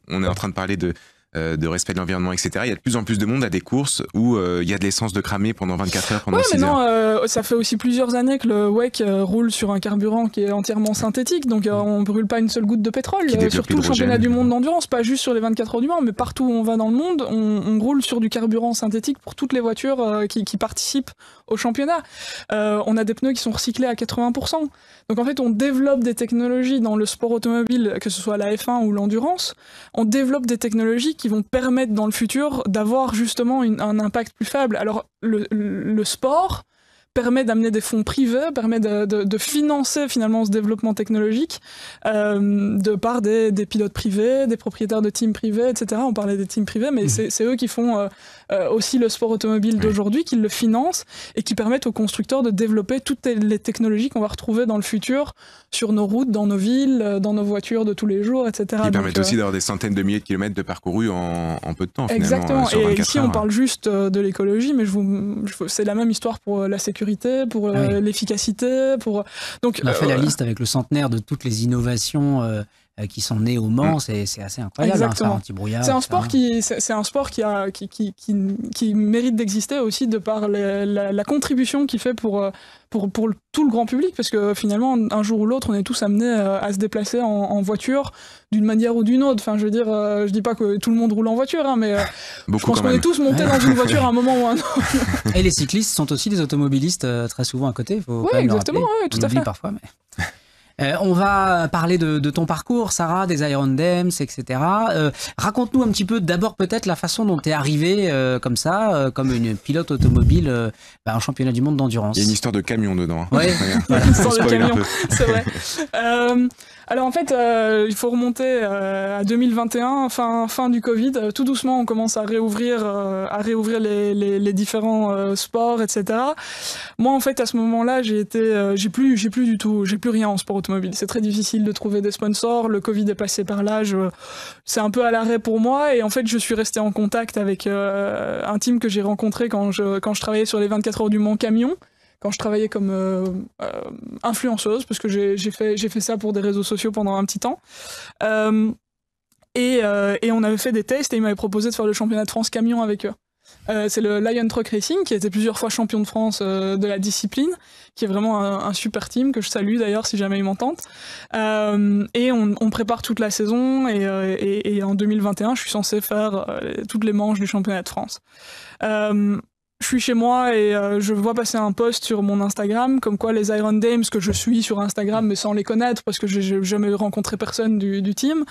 C: On est en train de parler de respect de l'environnement, etc. Il y a de plus en plus de monde à des courses où il y a de l'essence de cramer pendant 24 heures, pendant 6 heures.
D: Ça fait aussi plusieurs années que le WEC roule sur un carburant qui est entièrement synthétique, donc on ne brûle pas une seule goutte de pétrole, sur tout le championnat du monde d'endurance, pas juste sur les 24 heures du Mans, mais partout où on va dans le monde, on roule sur du carburant synthétique pour toutes les voitures qui participent au championnat. On a des pneus qui sont recyclés à 80%. Donc en fait, on développe des technologies dans le sport automobile, que ce soit la F1 ou l'endurance, on développe des technologies qui vont permettre dans le futur d'avoir justement un impact plus faible. Alors le sport permet d'amener des fonds privés, permet de financer finalement ce développement technologique de par des pilotes privés, des propriétaires de teams privés, etc. On parlait des teams privés, mais c'est eux qui font aussi le sport automobile d'aujourd'hui, qui le financent et qui permettent aux constructeurs de développer toutes les technologies qu'on va retrouver dans le futur sur nos routes, dans nos villes, dans nos voitures de tous les jours, etc.
C: Qui permettent aussi d'avoir des centaines de milliers de kilomètres de parcours en peu de temps, finalement.
D: Exactement.
C: Sur 24
D: et ici,
C: heures.
D: on parle juste de l'écologie, mais c'est la même histoire pour la sécurité, pour l'efficacité. Donc,
B: on a fait la liste avec le centenaire de toutes les innovations qui sont nées au Mans, c'est assez incroyable.
D: Exactement.
B: Hein, anti-brouillard.
D: C'est un sport qui mérite d'exister aussi de par la contribution qu'il fait pour tout le grand public, parce que finalement, un jour ou l'autre, on est tous amenés à se déplacer en voiture d'une manière ou d'une autre. Enfin, je veux dire, je dis pas que tout le monde roule en voiture, hein, mais je pense qu'on est tous montés dans une voiture à un moment ou à un autre.
B: Et les cyclistes sont aussi des automobilistes très souvent à côté. Faut
D: oui, exactement, tout à fait.
B: Parfois, mais... On va parler de ton parcours, Sarah, des Iron Dames, etc. Raconte-nous un petit peu d'abord peut-être la façon dont tu es arrivée comme ça, comme une pilote automobile en championnat du monde d'endurance.
C: Il y a une histoire de camion dedans.
B: Ouais,
D: une histoire de camion, c'est vrai. Alors en fait, il faut remonter à 2021, fin du Covid. Tout doucement, on commence à réouvrir les différents sports, etc. Moi, en fait, à ce moment-là, j'ai plus rien en sport automobile. C'est très difficile de trouver des sponsors. Le Covid est passé par là. C'est un peu à l'arrêt pour moi. Et en fait, je suis resté en contact avec un team que j'ai rencontré quand je travaillais sur les 24 heures du Mans camion. Quand je travaillais comme influenceuse, parce que j'ai fait ça pour des réseaux sociaux pendant un petit temps. Et on avait fait des tests et ils m'avaient proposé de faire le championnat de France camion avec eux. C'est le Lion Truck Racing, qui a été plusieurs fois champion de France de la discipline, qui est vraiment un super team, que je salue d'ailleurs si jamais ils m'entendent. Et on prépare toute la saison, et en 2021, je suis censé faire toutes les manches du championnat de France. Je suis chez moi et je vois passer un post sur mon Instagram comme quoi les Iron Dames, que je suis sur Instagram mais sans les connaître parce que j'ai jamais rencontré personne du team,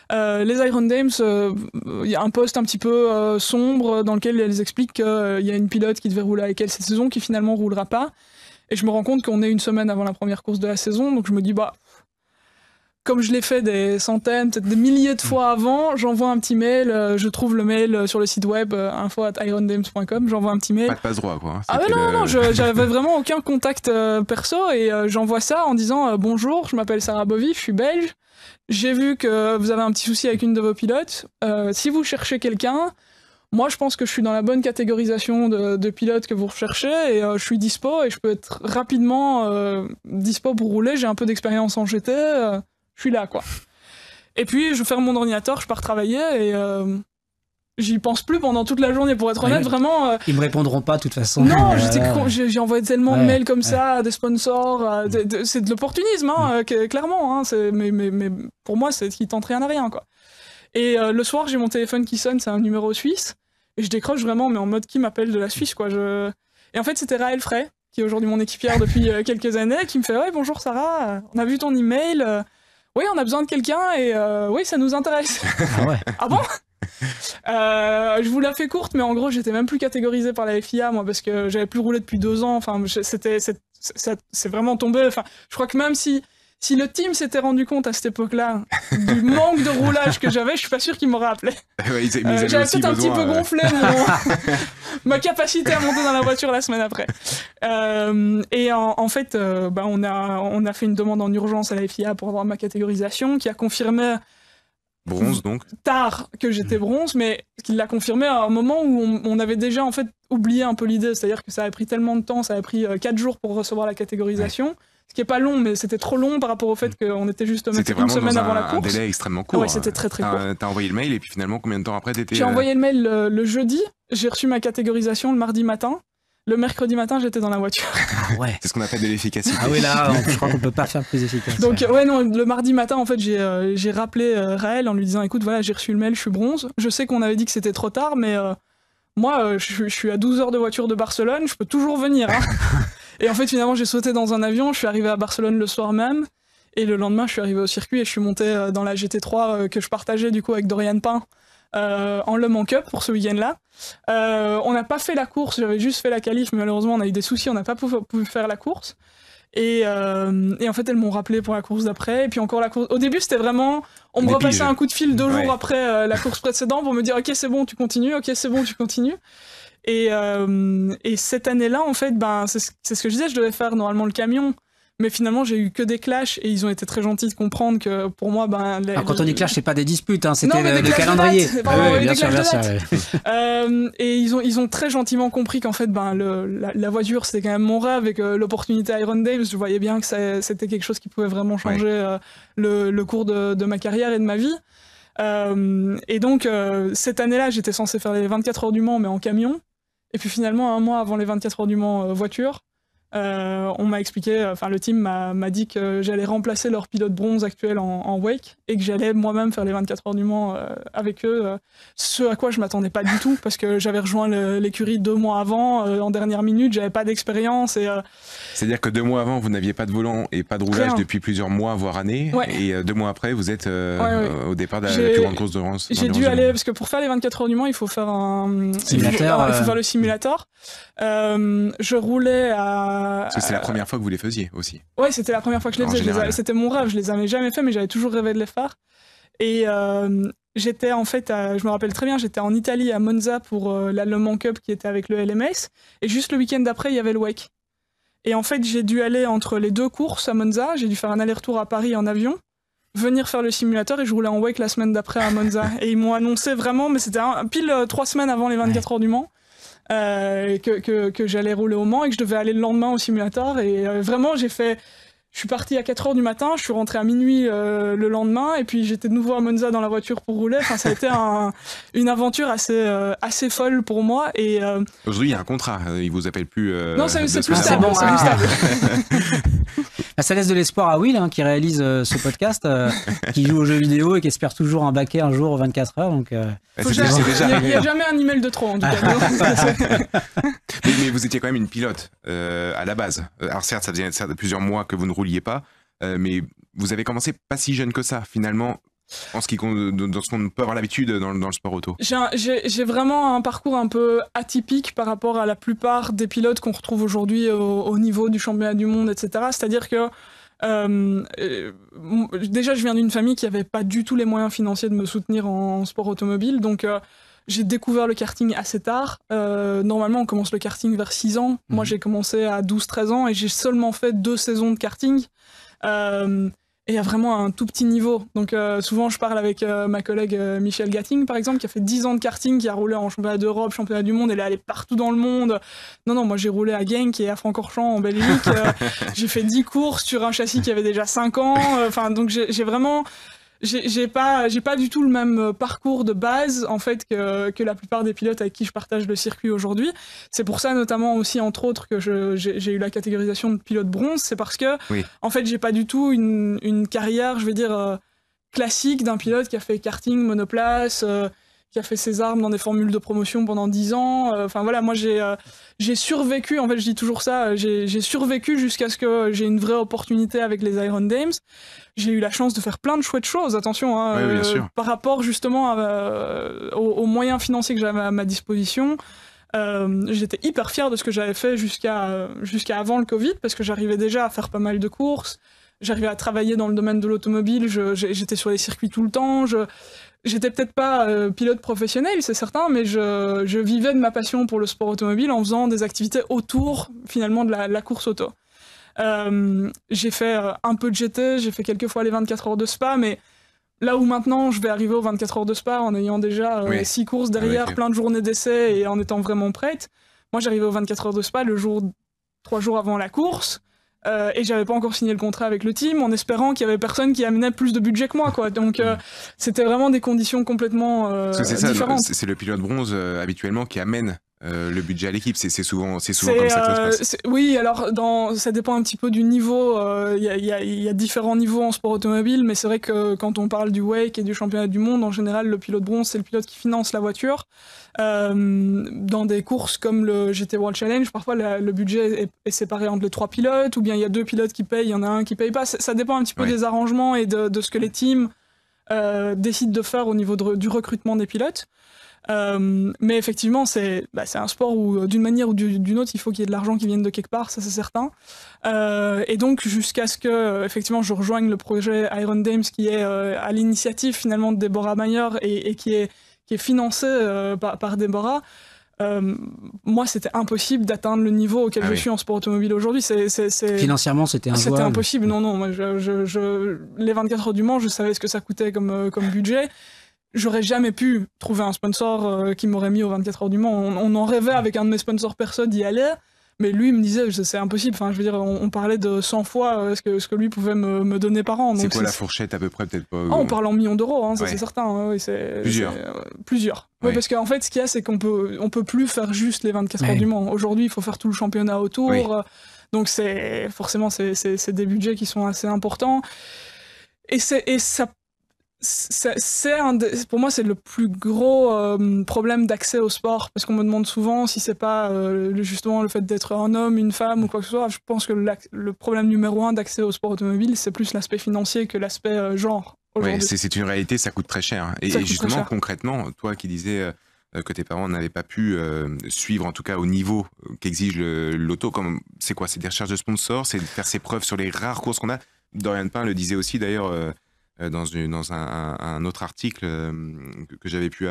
D: les Iron Dames, il y a un post un petit peu sombre dans lequel elles expliquent qu'il y a une pilote qui devait rouler avec elle cette saison qui finalement roulera pas, et je me rends compte qu'on est une semaine avant la première course de la saison, donc je me dis comme je l'ai fait des centaines, peut-être des milliers de fois avant, j'envoie un petit mail, je trouve le mail sur le site web info@irondames.com, j'envoie un petit mail.
C: Pas de passe-droit, quoi.
D: Ah non, j'avais vraiment aucun contact perso, et j'envoie ça en disant bonjour, je m'appelle Sarah Bovy, je suis belge, j'ai vu que vous avez un petit souci avec une de vos pilotes, si vous cherchez quelqu'un, moi je pense que je suis dans la bonne catégorisation de pilote que vous recherchez, et je suis dispo et je peux être rapidement dispo pour rouler, j'ai un peu d'expérience en GT, je suis là, quoi. Et puis, je ferme mon ordinateur, je pars travailler et j'y pense plus pendant toute la journée, pour être honnête, vraiment.
B: Ils me répondront pas, de toute façon.
D: Non, j'ai envoyé tellement de mails comme ça à des sponsors. C'est de l'opportunisme, clairement. Hein, mais pour moi, c'est qui tente rien à rien, quoi. Et le soir, j'ai mon téléphone qui sonne, c'est un numéro suisse. Et je décroche vraiment, mais en mode qui m'appelle de la Suisse, quoi. Et en fait, c'était Raël Frey, qui est aujourd'hui mon équipière depuis quelques années, qui me fait « Ouais, bonjour Sarah, on a vu ton email. Oui, on a besoin de quelqu'un et oui, ça nous intéresse. »
B: Ah ouais.
D: Ah bon? Je vous la fais courte, mais en gros, j'étais même plus catégorisé par la FIA, moi, parce que j'avais plus roulé depuis 2 ans. Enfin, c'est vraiment tombé. Enfin, je crois que même si le team s'était rendu compte à cette époque-là du manque de roulage que j'avais, je suis pas sûr qu'ils m'auraient appelé.
C: Ouais,
D: j'avais peut-être un petit peu gonflé ma capacité à monter dans la voiture la semaine après. Et en fait, on a fait une demande en urgence à la FIA pour avoir ma catégorisation, qui a confirmé
C: bronze, donc
D: tard que j'étais bronze, mais qui l'a confirmé à un moment où on avait déjà en fait oublié un peu l'idée, c'est-à-dire que ça avait pris tellement de temps, ça a pris 4 jours pour recevoir la catégorisation. Ouais. Ce qui est pas long, mais c'était trop long par rapport au fait qu'on était juste une semaine avant la course.
C: C'était un délai extrêmement court.
D: Ouais, c'était très très court.
C: T'as envoyé le mail et puis finalement, combien de temps après t'étais...
D: J'ai envoyé le mail le jeudi, j'ai reçu ma catégorisation le mardi matin. Le mercredi matin, j'étais dans la voiture.
B: Ah ouais.
C: C'est ce qu'on appelle de l'efficacité.
B: Ah oui, là, je crois qu'on peut pas faire plus efficace.
D: Donc ouais, non, le mardi matin, en fait, j'ai rappelé Raël en lui disant, écoute, voilà, j'ai reçu le mail, je suis bronze. Je sais qu'on avait dit que c'était trop tard, mais moi, je suis à 12 heures de voiture de Barcelone, je peux toujours venir. Hein. Et en fait, finalement, j'ai sauté dans un avion, je suis arrivé à Barcelone le soir même, et le lendemain, je suis arrivé au circuit et je suis monté dans la GT3 que je partageais du coup avec Dorian Pain en Le Mans Cup pour ce week-end-là. On n'a pas fait la course, j'avais juste fait la qualif, mais malheureusement, on a eu des soucis, on n'a pas pu faire la course. Et en fait, elles m'ont rappelé pour la course d'après, et puis encore la course. Au début, c'était vraiment, on me repassait un coup de fil 2 jours après la course précédente pour me dire, ok, c'est bon, tu continues, ok, c'est bon, tu continues. Et cette année-là, en fait, c'est ce que je disais, je devais faire normalement le camion. Mais finalement, j'ai eu que des clashs et ils ont été très gentils de comprendre que pour moi,
B: quand on dit clash, c'est pas des disputes, hein, c'était le calendrier.
D: Bien sûr. Et ils ont très gentiment compris qu'en fait, la voiture, c'était quand même mon rêve et que l'opportunité Iron Dames, je voyais bien que c'était quelque chose qui pouvait vraiment changer le cours de ma carrière et de ma vie. Et donc, cette année-là, j'étais censé faire les 24 heures du Mans, mais en camion. Et puis finalement, un mois avant les 24 heures du Mans voiture, On m'a expliqué, enfin le team m'a dit que j'allais remplacer leur pilote bronze actuel en wake et que j'allais moi-même faire les 24 heures du Mans avec eux. Ce à quoi je m'attendais pas du tout parce que j'avais rejoint l'écurie 2 mois avant, en dernière minute, j'avais pas d'expérience.
C: C'est-à-dire que 2 mois avant, vous n'aviez pas de volant et pas de roulage depuis plusieurs mois, voire années. Ouais. Et 2 mois après, vous êtes au départ de la plus grande course de France.
D: J'ai dû aller, parce que pour faire les 24 heures du Mans, il faut faire un
B: simulateur.
D: Il faut faire le simulateur. Je roulais à...
C: Parce que c'est la première fois que vous les faisiez aussi.
D: Ouais, c'était la première fois que je les faisais. C'était mon rêve, je les avais jamais fait, mais j'avais toujours rêvé de les faire. Et j'étais en fait, je me rappelle très bien, j'étais en Italie à Monza pour la Le Mans Cup qui était avec le LMS. Et juste le week-end d'après, il y avait le WEC. Et en fait, j'ai dû aller entre les 2 courses à Monza. J'ai dû faire un aller-retour à Paris en avion, venir faire le simulateur et je roulais en WEC la semaine d'après à Monza. Et ils m'ont annoncé vraiment, mais c'était pile 3 semaines avant les 24 heures du Mans. Que j'allais rouler au Mans et que je devais aller le lendemain au simulateur et vraiment je suis parti à 4h du matin, je suis rentré à minuit le lendemain et puis j'étais de nouveau à Monza dans la voiture pour rouler. Enfin, ça a été une aventure assez folle pour moi. Et
C: aujourd'hui il y a un contrat, il vous appelle plus.
D: Non, c'est plus stable. C'est plus stable.
B: Ça laisse de l'espoir à Will qui réalise ce podcast, qui joue aux jeux vidéo et qui espère toujours un baquet un jour aux 24 heures. Donc,
D: il n'y a jamais un email de trop en tout cas.
C: mais vous étiez quand même une pilote à la base. Alors certes, ça faisait plusieurs mois que vous ne rouliez pas, mais vous avez commencé pas si jeune que ça finalement. En ce qui compte, dans ce qu'on peut avoir l'habitude dans le sport auto.
D: J'ai vraiment un parcours un peu atypique par rapport à la plupart des pilotes qu'on retrouve aujourd'hui au niveau du championnat du monde, etc. C'est-à-dire que déjà, je viens d'une famille qui n'avait pas du tout les moyens financiers de me soutenir en sport automobile, donc j'ai découvert le karting assez tard. Normalement, on commence le karting vers 6 ans. Moi, j'ai commencé à 12-13 ans et j'ai seulement fait 2 saisons de karting. Et à vraiment un tout petit niveau. Donc souvent je parle avec ma collègue Michel Gatting par exemple, qui a fait 10 ans de karting, qui a roulé en championnat d'Europe, championnat du monde, elle est allée partout dans le monde. Non, moi j'ai roulé à Genk et à Francorchamps en Belgique. J'ai fait 10 courses sur un châssis qui avait déjà 5 ans. Donc j'ai vraiment... J'ai pas du tout le même parcours de base en fait que la plupart des pilotes avec qui je partage le circuit aujourd'hui. C'est pour ça notamment aussi entre autres que j'ai eu la catégorisation de pilote bronze. C'est parce que en fait j'ai pas du tout une carrière, je vais dire classique d'un pilote qui a fait karting, monoplace, qui a fait ses armes dans des formules de promotion pendant 10 ans. Enfin voilà, moi j'ai survécu, en fait je dis toujours ça, j'ai survécu jusqu'à ce que j'ai une vraie opportunité avec les Iron Dames. J'ai eu la chance de faire plein de chouettes choses, attention,
C: bien sûr.
D: Par rapport justement aux moyens financiers que j'avais à ma disposition. J'étais hyper fier de ce que j'avais fait jusqu'à avant le Covid, parce que j'arrivais déjà à faire pas mal de courses, j'arrivais à travailler dans le domaine de l'automobile, j'étais sur les circuits tout le temps, j'étais peut-être pas pilote professionnel, c'est certain, mais je vivais de ma passion pour le sport automobile en faisant des activités autour finalement de la course auto. J'ai fait un peu de GT, j'ai fait quelques fois les 24 heures de Spa, mais là où maintenant je vais arriver aux 24 heures de Spa en ayant déjà 6 courses derrière, plein de journées d'essai et en étant vraiment prête, moi j'arrivais aux 24 heures de Spa 3 jours avant la course. Et j'avais pas encore signé le contrat avec le team en espérant qu'il y avait personne qui amenait plus de budget que moi, quoi. Donc c'était vraiment des conditions complètement différentes.
C: C'est le pilote bronze habituellement qui amène le budget à l'équipe, c'est souvent comme ça que ça se passe.
D: Oui, alors ça dépend un petit peu du niveau. Il y a différents niveaux en sport automobile, mais c'est vrai que quand on parle du WEC et du championnat du monde, en général, le pilote bronze, c'est le pilote qui finance la voiture. Dans des courses comme le GT World Challenge, parfois le budget est séparé entre les 3 pilotes, ou bien il y a 2 pilotes qui payent, il y en a un qui paye pas. Ça dépend un petit peu des arrangements et de ce que les teams décident de faire au niveau du recrutement des pilotes. Mais effectivement, c'est un sport où, d'une manière ou d'une autre, il faut qu'il y ait de l'argent qui vienne de quelque part, ça c'est certain. Et donc, jusqu'à ce que, effectivement, je rejoigne le projet Iron Dames, qui est à l'initiative finalement de Deborah Mayer et qui est financé par Deborah. Moi, c'était impossible d'atteindre le niveau auquel je suis en sport automobile aujourd'hui.
B: Financièrement, c'était injouable.
D: C'était impossible. Non, moi, les 24 heures du Mans, je savais ce que ça coûtait comme budget. J'aurais jamais pu trouver un sponsor qui m'aurait mis aux 24 heures du Mans. On en rêvait avec un de mes sponsors perso d'y aller, mais lui il me disait c'est impossible. Enfin, je veux dire, on parlait de 100 fois ce que lui pouvait me donner par an.
C: C'est quoi la fourchette à peu près, peut-être pas
D: on parle en millions d'euros, ça c'est certain. Plusieurs. Oui, parce qu'en fait, ce qu'il y a, c'est qu'on peut plus faire juste les 24 heures du Mans. Aujourd'hui, il faut faire tout le championnat autour. Donc forcément, c'est des budgets qui sont assez importants. Et pour moi, c'est le plus gros problème d'accès au sport, parce qu'on me demande souvent si c'est pas justement le fait d'être un homme, une femme ou quoi que ce soit. Je pense que le problème numéro 1 d'accès au sport automobile, c'est plus l'aspect financier que l'aspect genre.
C: Ouais, c'est une réalité, ça coûte très cher. Et justement, concrètement, toi qui disais que tes parents n'avaient pas pu suivre, en tout cas au niveau qu'exige l'auto, c'est quoi? C'est des recherches de sponsors, c'est de faire ses preuves sur les rares courses qu'on a. Dorian Pin le disait aussi d'ailleurs dans un autre article que j'avais pu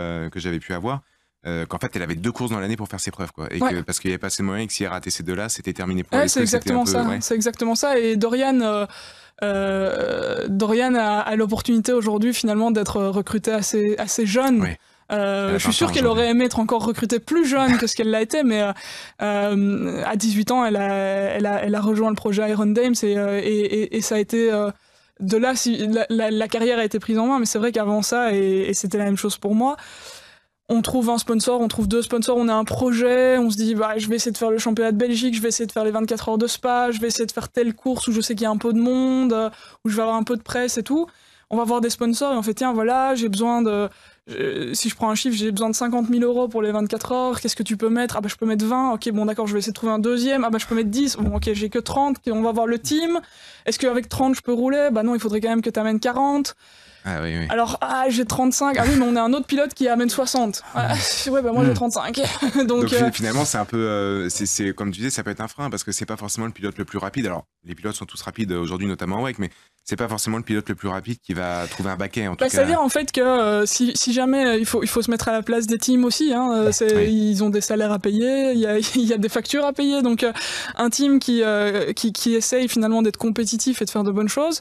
C: avoir, qu'en fait elle avait 2 courses dans l'année pour faire ses preuves, quoi. Et parce qu'il n'y avait pas assez de moyens, et que si elle ratait ces 2-là, c'était terminé pour elle.
D: C'est exactement ça. C'est exactement ça. Et Dorian a l'opportunité aujourd'hui finalement d'être recrutée assez jeune. Oui. Je suis sûr qu'elle aurait aimé être encore recrutée plus jeune que ce qu'elle l'a été, mais à 18 ans, elle a rejoint le projet Iron Dames et ça a été de là, la carrière a été prise en main. Mais c'est vrai qu'avant ça, et c'était la même chose pour moi, on trouve un sponsor, on trouve 2 sponsors, on a un projet, on se dit je vais essayer de faire le championnat de Belgique, je vais essayer de faire les 24 heures de Spa, je vais essayer de faire telle course où je sais qu'il y a un peu de monde, où je vais avoir un peu de presse et tout. On va voir des sponsors et on fait tiens voilà, j'ai besoin de... si je prends un chiffre, j'ai besoin de 50 000 € pour les 24 heures, qu'est-ce que tu peux mettre? Je peux mettre 20, ok bon d'accord, je vais essayer de trouver un deuxième, je peux mettre 10, bon ok j'ai que 30, on va voir le team, est-ce qu'avec 30 je peux rouler? Non, il faudrait quand même que tu amènes 40. Ah oui. Alors, j'ai 35. Ah oui, mais on a un autre pilote qui amène 60. Moi j'ai 35. Donc
C: finalement, c'est un peu, c'est comme tu disais, ça peut être un frein parce que c'est pas forcément le pilote le plus rapide. Alors, les pilotes sont tous rapides aujourd'hui, notamment en WEC, mais c'est pas forcément le pilote le plus rapide qui va trouver un baquet en tout cas.
D: C'est-à-dire en fait que si jamais il faut se mettre à la place des teams aussi. Ils ont des salaires à payer, il y a des factures à payer. Donc un team qui essaye finalement d'être compétitif et de faire de bonnes choses,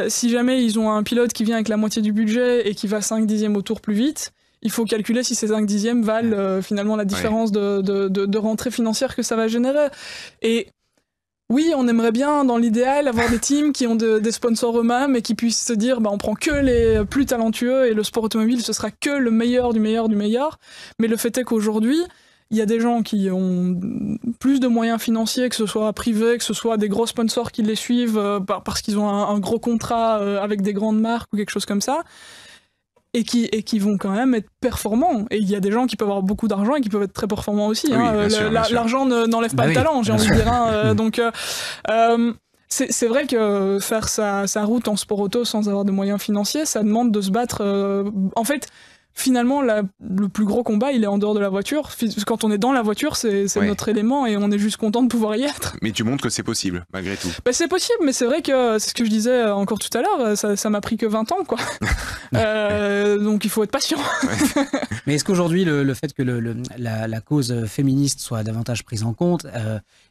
D: si jamais ils ont un pilote qui vient avec la moitié du budget et qui va 5 dixièmes au tour plus vite, il faut calculer si ces 5 dixièmes valent finalement la différence de rentrée financière que ça va générer. Et oui, on aimerait bien, dans l'idéal, avoir des teams qui ont des sponsors eux-mêmes et qui puissent se dire on prend que les plus talentueux et le sport automobile, ce sera que le meilleur du meilleur du meilleur. Mais le fait est qu'aujourd'hui, il y a des gens qui ont plus de moyens financiers, que ce soit privés, que ce soit des gros sponsors qui les suivent parce qu'ils ont un gros contrat avec des grandes marques ou quelque chose comme ça, et qui vont quand même être performants. Et il y a des gens qui peuvent avoir beaucoup d'argent et qui peuvent être très performants aussi.
C: Oui,
D: l'argent n'enlève pas le talent, j'ai envie de dire. Donc c'est vrai que faire sa route en sport auto sans avoir de moyens financiers, ça demande de se battre. En fait, finalement, le plus gros combat, il est en dehors de la voiture. Quand on est dans la voiture, c'est notre élément et on est juste content de pouvoir y être.
C: Mais tu montres que c'est possible, malgré tout.
D: C'est possible, mais c'est vrai que c'est ce que je disais encore tout à l'heure, ça m'a pris que 20 ans, quoi. Donc il faut être patient.
B: Mais est-ce qu'aujourd'hui, le fait que la cause féministe soit davantage prise en compte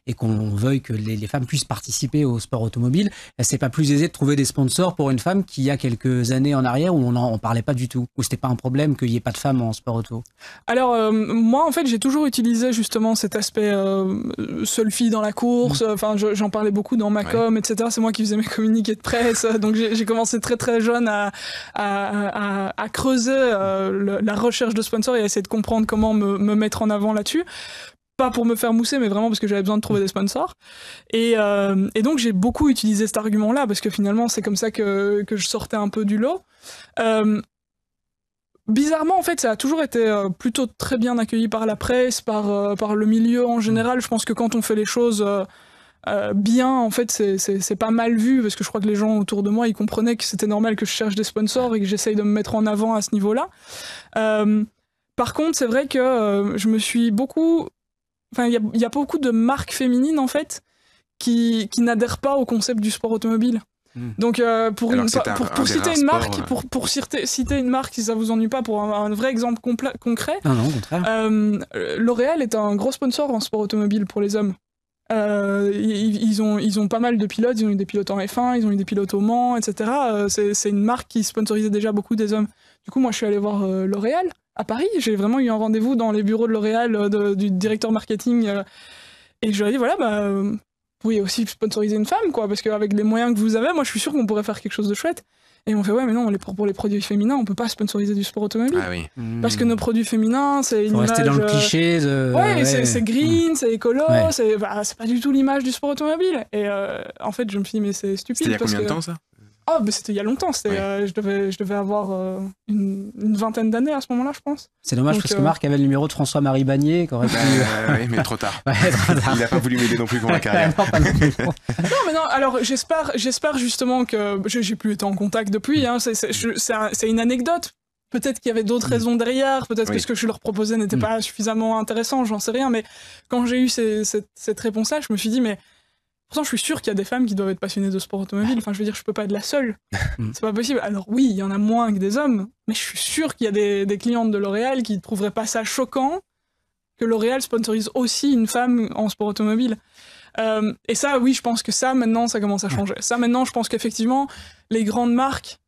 B: et qu'on veuille que les femmes puissent participer au sport automobile, c'est pas plus aisé de trouver des sponsors pour une femme qu'il y a quelques années en arrière où on parlait pas du tout, où c'était pas un problème qu'il n'y ait pas de femmes en sport auto?
D: Alors moi en fait j'ai toujours utilisé justement cet aspect seule fille dans la course, j'en parlais beaucoup dans ma com, etc. C'est moi qui faisais mes communiqués de presse, donc j'ai commencé très très jeune à creuser la recherche de sponsors et à essayer de comprendre comment me mettre en avant là-dessus. Pas pour me faire mousser, mais vraiment parce que j'avais besoin de trouver des sponsors. Et donc j'ai beaucoup utilisé cet argument-là, parce que finalement c'est comme ça que je sortais un peu du lot. Bizarrement, en fait, ça a toujours été plutôt très bien accueilli par la presse, par le milieu en général. Je pense que quand on fait les choses bien, en fait, c'est pas mal vu, parce que je crois que les gens autour de moi, ils comprenaient que c'était normal que je cherche des sponsors et que j'essaye de me mettre en avant à ce niveau-là. Par contre, c'est vrai que je me suis beaucoup... Enfin, il y a beaucoup de marques féminines, en fait, qui n'adhèrent pas au concept du sport automobile. Donc pour citer une marque, pour citer une marque, si ça vous ennuie pas, pour un vrai exemple concret,
B: non, au contraire.
D: L'Oréal est un gros sponsor en sport automobile pour les hommes. Ils ont pas mal de pilotes, ils ont eu des pilotes en F1, ils ont eu des pilotes au Mans, etc. C'est une marque qui sponsorisait déjà beaucoup des hommes. Du coup, moi, je suis allé voir L'Oréal à Paris. J'ai vraiment eu un rendez-vous dans les bureaux de L'Oréal du directeur marketing et je lui ai dit voilà, pourriez aussi sponsoriser une femme, quoi, parce qu'avec les moyens que vous avez, moi je suis sûr qu'on pourrait faire quelque chose de chouette. Et on fait ouais mais non, pour les produits féminins on peut pas sponsoriser du sport automobile.
C: Ah oui.
D: Parce que nos produits féminins c'est une
B: Faut
D: image...
B: rester dans le cliché de...
D: c'est green, c'est écolo, c'est pas du tout l'image du sport automobile. Et en fait je me suis dit mais c'est stupide.
C: C'était il y a combien de temps ça?
D: Oh, bah c'était il y a longtemps, je devais avoir une vingtaine d'années à ce moment-là, je pense.
B: C'est dommage parce que Marc avait le numéro de François-Marie Bagné qui aurait pu...
C: oui, mais trop tard. Il n'a pas voulu m'aider non plus pour ma carrière.
B: Non, pas non plus.
D: Non, mais non, alors j'espère justement que... J'ai plus été en contact depuis, hein, c'est une anecdote. Peut-être qu'il y avait d'autres raisons derrière, peut-être que ce que je leur proposais n'était pas suffisamment intéressant, j'en sais rien, mais quand j'ai eu cette réponse-là, je me suis dit, mais... Pourtant, je suis sûr qu'il y a des femmes qui doivent être passionnées de sport automobile. Enfin, je veux dire, je peux pas être la seule. C'est pas possible. Alors oui, il y en a moins que des hommes, mais je suis sûr qu'il y a des clientes de L'Oréal qui trouveraient pas ça choquant que L'Oréal sponsorise aussi une femme en sport automobile. Et ça, oui, je pense que ça, maintenant, ça commence à changer. Ça, maintenant, je pense qu'effectivement, les grandes marques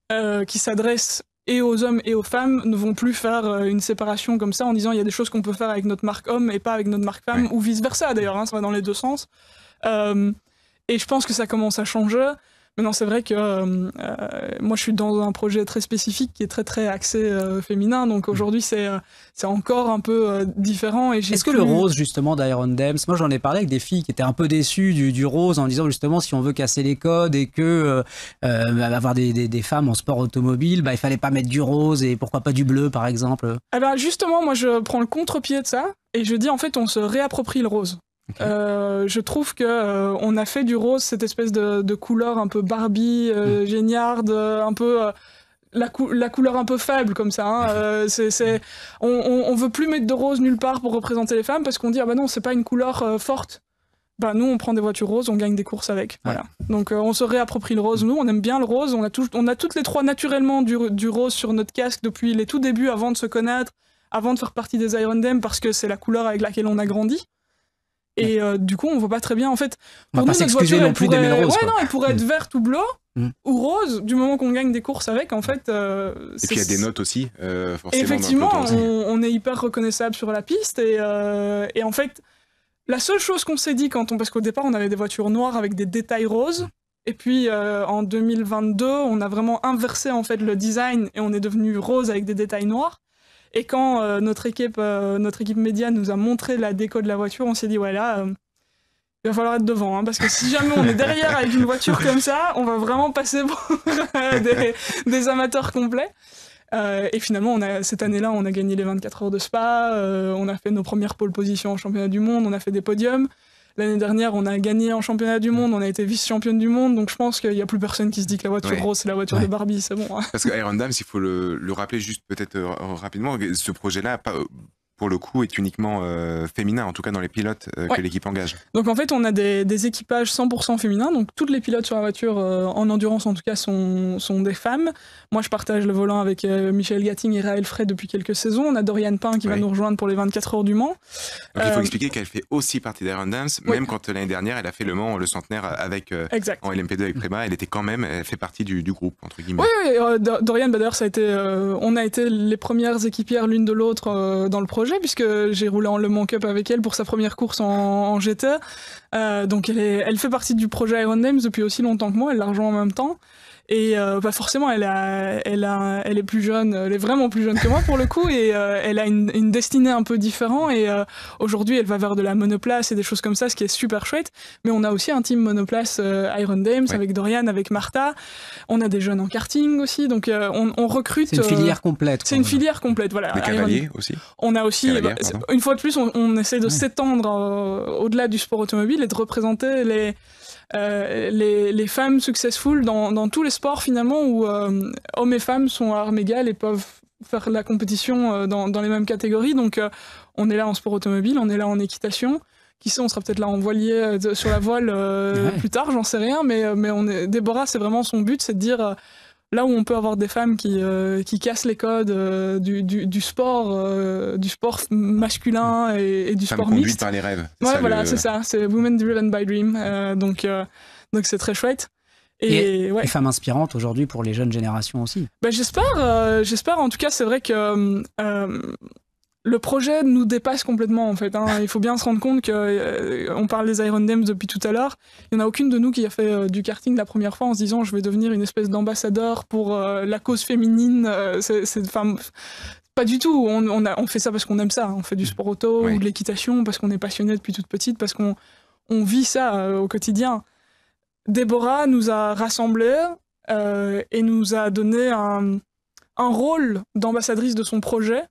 D: qui s'adressent et aux hommes et aux femmes ne vont plus faire une séparation comme ça en disant il y a des choses qu'on peut faire avec notre marque homme et pas avec notre marque femme, ou vice-versa d'ailleurs, hein, ça va dans les deux sens. Et je pense que ça commence à changer. Maintenant, c'est vrai que moi, je suis dans un projet très spécifique qui est très, très axé féminin. Donc aujourd'hui, c'est encore un peu différent. Est-ce
B: que le rose, justement, d'Iron Dams, moi, j'en ai parlé avec des filles qui étaient un peu déçues du rose en disant, justement, si on veut casser les codes et que avoir des femmes en sport automobile, il fallait pas mettre du rose et pourquoi pas du bleu, par exemple.
D: Eh ben, justement, moi, je prends le contre-pied de ça et je dis, en fait, on se réapproprie le rose. Okay. Je trouve que on a fait du rose cette espèce de couleur un peu Barbie, géniarde, un peu la couleur un peu faible comme ça. Hein. On veut plus mettre de rose nulle part pour représenter les femmes parce qu'on dit ah bah non c'est pas une couleur forte. Bah nous on prend des voitures roses, on gagne des courses avec. Voilà. Donc on se réapproprie le rose. Nous on aime bien le rose. On a toutes les trois naturellement du rose sur notre casque depuis les tout débuts avant de se connaître, avant de faire partie des Iron Dam parce que c'est la couleur avec laquelle on a grandi. Et du coup, on voit pas très bien. En fait,
B: on va pas s'excuser non plus d'aimer le rose.
D: Ouais, non, elle pourrait être verte ou bleue ou rose, du moment qu'on gagne des courses avec. En fait,
C: et puis il y a des notes aussi, forcément.
D: Et effectivement, on est hyper reconnaissable sur la piste. Et en fait, la seule chose qu'on s'est dit parce qu'au départ, on avait des voitures noires avec des détails roses. Et puis en 2022, on a vraiment inversé en fait le design et on est devenu rose avec des détails noirs. Et quand notre équipe média nous a montré la déco de la voiture, on s'est dit, ouais, là, il va falloir être devant. Hein, parce que si jamais on est derrière avec une voiture comme ça, on va vraiment passer pour des amateurs complets. Et finalement, cette année-là, on a gagné les 24 heures de Spa, on a fait nos premières pole positions en championnat du monde, on a fait des podiums. L'année dernière, on a gagné en championnat du monde, on a été vice-championne du monde, donc je pense qu'il n'y a plus personne qui se dit que la voiture rose, c'est la voiture de Barbie, c'est bon. Hein.
C: Parce que Iron Dams, il faut le rappeler juste peut-être rapidement, ce projet-là, pour le coup, est uniquement féminin, en tout cas dans les pilotes que l'équipe engage.
D: Donc en fait, on a des équipages 100% féminins, donc toutes les pilotes sur la voiture, en endurance en tout cas, sont des femmes. Moi, je partage le volant avec Michel Gatting et Raël Frey depuis quelques saisons. On a Doriane Pain qui va nous rejoindre pour les 24 heures du Mans.
C: Donc il faut expliquer qu'elle fait aussi partie d'Iron Dams, même quand l'année dernière, elle a fait le Mans, le centenaire avec en LMP2 avec Préma, elle fait partie du groupe, entre guillemets.
D: Oui, Doriane, d'ailleurs, on a été les premières équipières l'une de l'autre dans le projet, puisque j'ai roulé en Le Mans Cup avec elle pour sa première course en GT. Donc elle fait partie du projet Iron Dams depuis aussi longtemps que moi, elle l'a rejoint en même temps. Et forcément, elle est plus jeune, elle est vraiment plus jeune que moi pour le coup, et elle a une destinée un peu différente. Et aujourd'hui, elle va vers de la monoplace et des choses comme ça, ce qui est super chouette. Mais on a aussi un team monoplace Iron Dams avec Dorian, avec Martha. On a des jeunes en karting aussi, donc on recrute.
B: C'est une filière complète.
D: C'est une filière complète, voilà.
C: Les cavaliers aussi.
D: On a aussi, une fois de plus, on essaie de s'étendre au-delà du sport automobile et de représenter les femmes successful dans tous les sports finalement où hommes et femmes sont à armes égales et peuvent faire la compétition dans les mêmes catégories. Donc on est là en sport automobile, on est là en équitation. Qui sait, on sera peut-être là en voilier sur la voile plus tard, j'en sais rien. Mais Déborah, c'est vraiment son but, c'est de dire là où on peut avoir des femmes qui cassent les codes du sport masculin et du sport mixte.
C: Conduite par les rêves.
D: Ouais, voilà, c'est ça. C'est Women Driven by Dream. Donc c'est très chouette. Et
B: femmes inspirantes aujourd'hui pour les jeunes générations aussi.
D: J'espère. En tout cas, c'est vrai que le projet nous dépasse complètement en fait. Il faut bien se rendre compte qu'on parle des Iron Dames depuis tout à l'heure. Il n'y en a aucune de nous qui a fait du karting la première fois en se disant je vais devenir une espèce d'ambassadeur pour la cause féminine. Pas du tout. On fait ça parce qu'on aime ça. On fait du sport auto ou de l'équitation parce qu'on est passionné depuis toute petite, parce qu'on vit ça au quotidien. Déborah nous a rassemblés et nous a donné un rôle d'ambassadrice de son projet.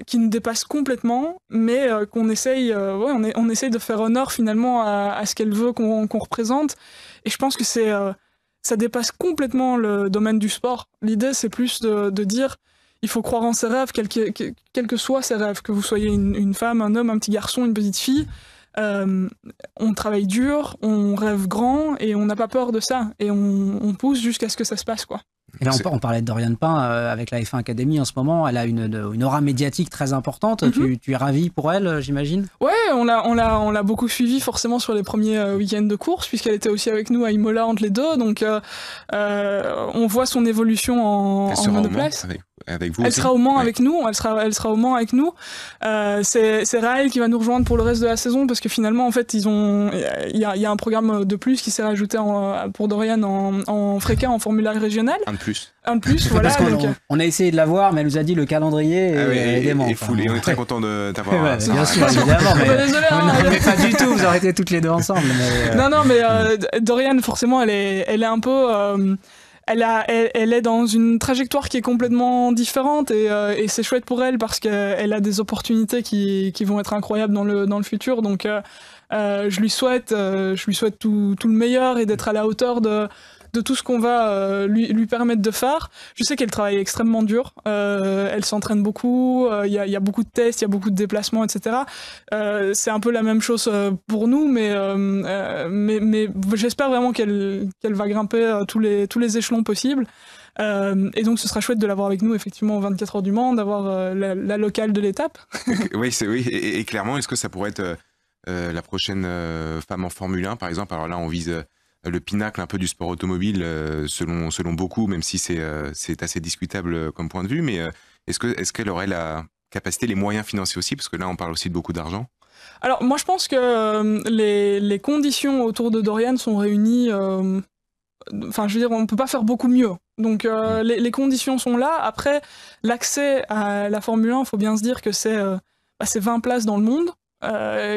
D: Qui nous dépasse complètement, mais qu'on essaye, on essaye de faire honneur finalement à ce qu'elle veut qu'on représente. Et je pense que ça dépasse complètement le domaine du sport. L'idée, c'est plus de dire, il faut croire en ses rêves, quels que soient ses rêves, que vous soyez une femme, un homme, un petit garçon, une petite fille. On travaille dur, on rêve grand, et on n'a pas peur de ça. Et on pousse jusqu'à ce que ça se passe, quoi.
B: Et là, on parlait de Dorian Pin avec la F1 Academy en ce moment. Elle a une aura médiatique très importante. Tu es ravi pour elle, j'imagine? Ouais,
D: on l'a beaucoup suivi forcément sur les premiers week-ends de course, puisqu'elle était aussi avec nous à Imola entre les deux. Donc, on voit son évolution en monoplace.
C: Avec vous
D: elle sera au Mans avec nous. Elle sera au Mans avec nous. C'est Raël qui va nous rejoindre pour le reste de la saison, parce que finalement, en fait, il y a un programme de plus qui s'est rajouté pour Dorian en Freca, en formulaire régional. Un de plus, voilà.
B: Parce on a essayé de la voir, mais elle nous a dit le calendrier est dément.
C: Et full, et on est très content de t'avoir.
B: Ouais, bien sûr, évidemment. Mais pas du tout, vous aurez été toutes les deux ensemble.
D: Non, mais Dorian, forcément, elle est un peu... Elle est dans une trajectoire qui est complètement différente, et c'est chouette pour elle parce qu'elle a des opportunités qui vont être incroyables dans le futur. Donc je lui souhaite tout le meilleur et d'être à la hauteur de tout ce qu'on va lui permettre de faire. Je sais qu'elle travaille extrêmement dur, elle s'entraîne beaucoup, il y a beaucoup de tests, il y a beaucoup de déplacements, etc. C'est un peu la même chose pour nous, mais j'espère vraiment qu'elle va grimper tous les échelons possibles. Et donc ce sera chouette de l'avoir avec nous effectivement aux 24 heures du Mans, d'avoir la locale de l'étape.
C: Oui, et clairement, est-ce que ça pourrait être la prochaine femme en Formule 1 par exemple? Alors là, on vise le pinacle un peu du sport automobile selon beaucoup, même si c'est assez discutable comme point de vue, mais est-ce qu'elle aurait la capacité, les moyens financiers aussi, parce que là on parle aussi de beaucoup d'argent?
D: Alors moi je pense que les conditions autour de Dorian sont réunies, enfin je veux dire on ne peut pas faire beaucoup mieux, donc les conditions sont là. Après l'accès à la Formule 1, il faut bien se dire que c'est 20 places dans le monde,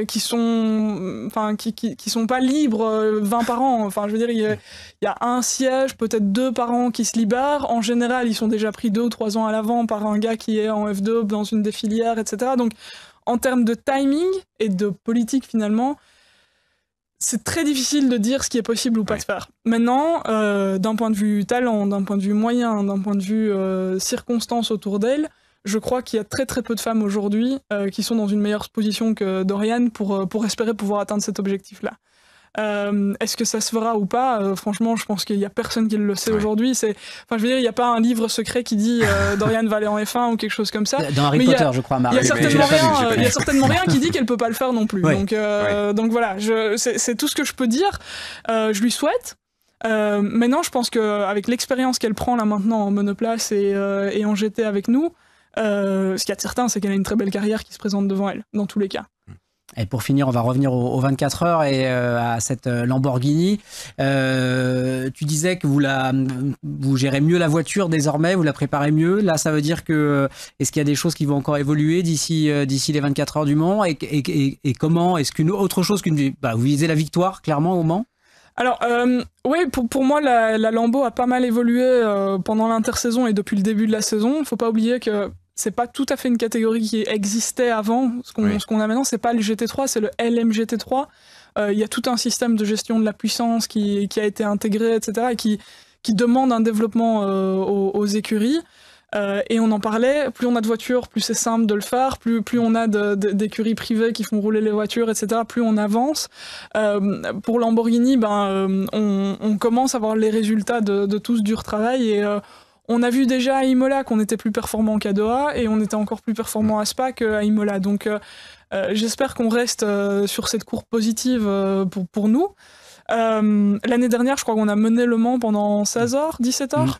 D: qui sont pas libres 20 par an. Enfin, je veux dire, il y a un siège, peut-être 2 par an qui se libèrent. En général, ils sont déjà pris 2 ou 3 ans à l'avant par un gars qui est en F2 dans une des filières, etc. Donc, en termes de timing et de politique, finalement, c'est très difficile de dire ce qui est possible ou pas de faire. Maintenant, d'un point de vue talent, d'un point de vue moyen, d'un point de vue circonstances autour d'elle, je crois qu'il y a très très peu de femmes aujourd'hui qui sont dans une meilleure position que Dorian pour espérer pouvoir atteindre cet objectif-là. Est-ce que ça se fera ou pas? Franchement, je pense qu'il n'y a personne qui le sait aujourd'hui. Enfin, je veux dire, il n'y a pas un livre secret qui dit Dorian va aller en F1 ou quelque chose comme ça.
B: Dans Harry Potter, je crois, Marie.
D: Il y a certainement rien qui dit qu'elle ne peut pas le faire non plus. Ouais. Donc voilà, c'est tout ce que je peux dire. Je lui souhaite. Maintenant, je pense qu'avec l'expérience qu'elle prend là maintenant en monoplace et en GT avec nous, ce qu'il y a de certain, c'est qu'elle a une très belle carrière qui se présente devant elle, dans tous les cas.
B: Et pour finir, on va revenir aux 24 heures et à cette Lamborghini. Tu disais que vous gérez mieux la voiture désormais, vous la préparez mieux. Là, ça veut dire que est-ce qu'il y a des choses qui vont encore évoluer d'ici les 24 heures du Mans, et comment est-ce autre chose vous visez la victoire clairement au Mans?
D: Alors, oui, pour moi, la Lambo a pas mal évolué pendant l'intersaison et depuis le début de la saison. Il faut pas oublier que c'est pas tout à fait une catégorie qui existait avant. Ce qu'on a maintenant, c'est pas le GT3, c'est le LMGT3. Il y a tout un système de gestion de la puissance qui a été intégré, etc., et qui demande un développement aux écuries. Et on en parlait, plus on a de voitures, plus c'est simple de le faire, plus on a d'écuries privées qui font rouler les voitures, etc., plus on avance. Pour Lamborghini, on commence à voir les résultats de tout ce dur travail, et on a vu déjà à Imola qu'on était plus performant qu'à Doha, et on était encore plus performant à Spa qu'à Imola. Donc j'espère qu'on reste sur cette courbe positive pour nous. L'année dernière, je crois qu'on a mené Le Mans pendant 16 heures, 17 heures.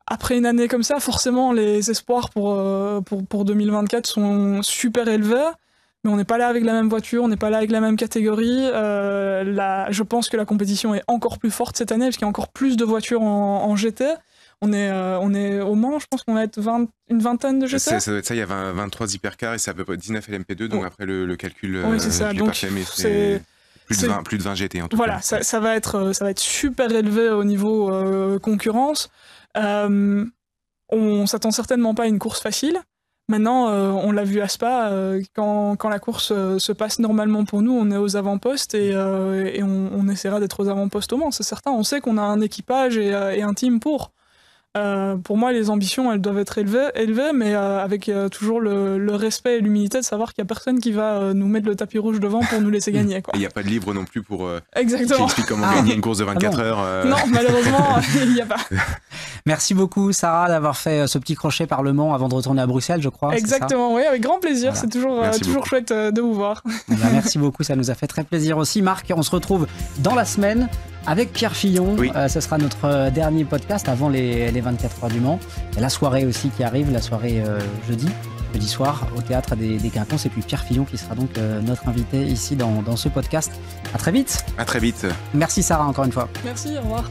D: après une année comme ça, forcément, les espoirs pour 2024 sont super élevés. Mais on n'est pas là avec la même voiture, on n'est pas là avec la même catégorie. Je pense que la compétition est encore plus forte cette année, parce qu'il y a encore plus de voitures en GT. On est au Mans, je pense qu'on va être une vingtaine de GT.
C: Ça doit être ça, il y a 23 hypercars et c'est à peu près 19 LMP2, donc après le calcul,
D: oui, c'est ça. Donc,
C: parfait, mais c'est plus de 20 GT en tout cas.
D: Voilà, ça va être super élevé au niveau concurrence. On s'attend certainement pas à une course facile. Maintenant, on l'a vu à Spa, quand la course se passe normalement pour nous, on est aux avant-postes et on essaiera d'être aux avant-postes au Mans, c'est certain. On sait qu'on a un équipage et un team pour. Pour moi, les ambitions, elles doivent être élevées, mais avec toujours le respect et l'humilité de savoir qu'il n'y a personne qui va nous mettre le tapis rouge devant pour nous laisser gagner. Il
C: n'y a pas de livre non plus pour
D: Exactement.
C: qui explique comment gagner une course de 24 heures.
D: Non, malheureusement, il n'y a pas.
B: Merci beaucoup, Sarah, d'avoir fait ce petit crochet par Le Mans avant de retourner à Bruxelles, je crois.
D: Exactement, oui, avec grand plaisir. Voilà. C'est toujours chouette de vous voir.
B: Merci beaucoup, ça nous a fait très plaisir aussi. Marc, on se retrouve dans la semaine avec Pierre Fillon.
C: Oui.
B: Ce sera notre dernier podcast avant les 24 heures du Mans. Il y a la soirée aussi qui arrive, la soirée jeudi soir au Théâtre des Quinconces. Et puis Pierre Fillon qui sera donc notre invité ici dans ce podcast. À très vite.
C: À très vite.
B: Merci Sarah encore une fois.
D: Merci, au revoir.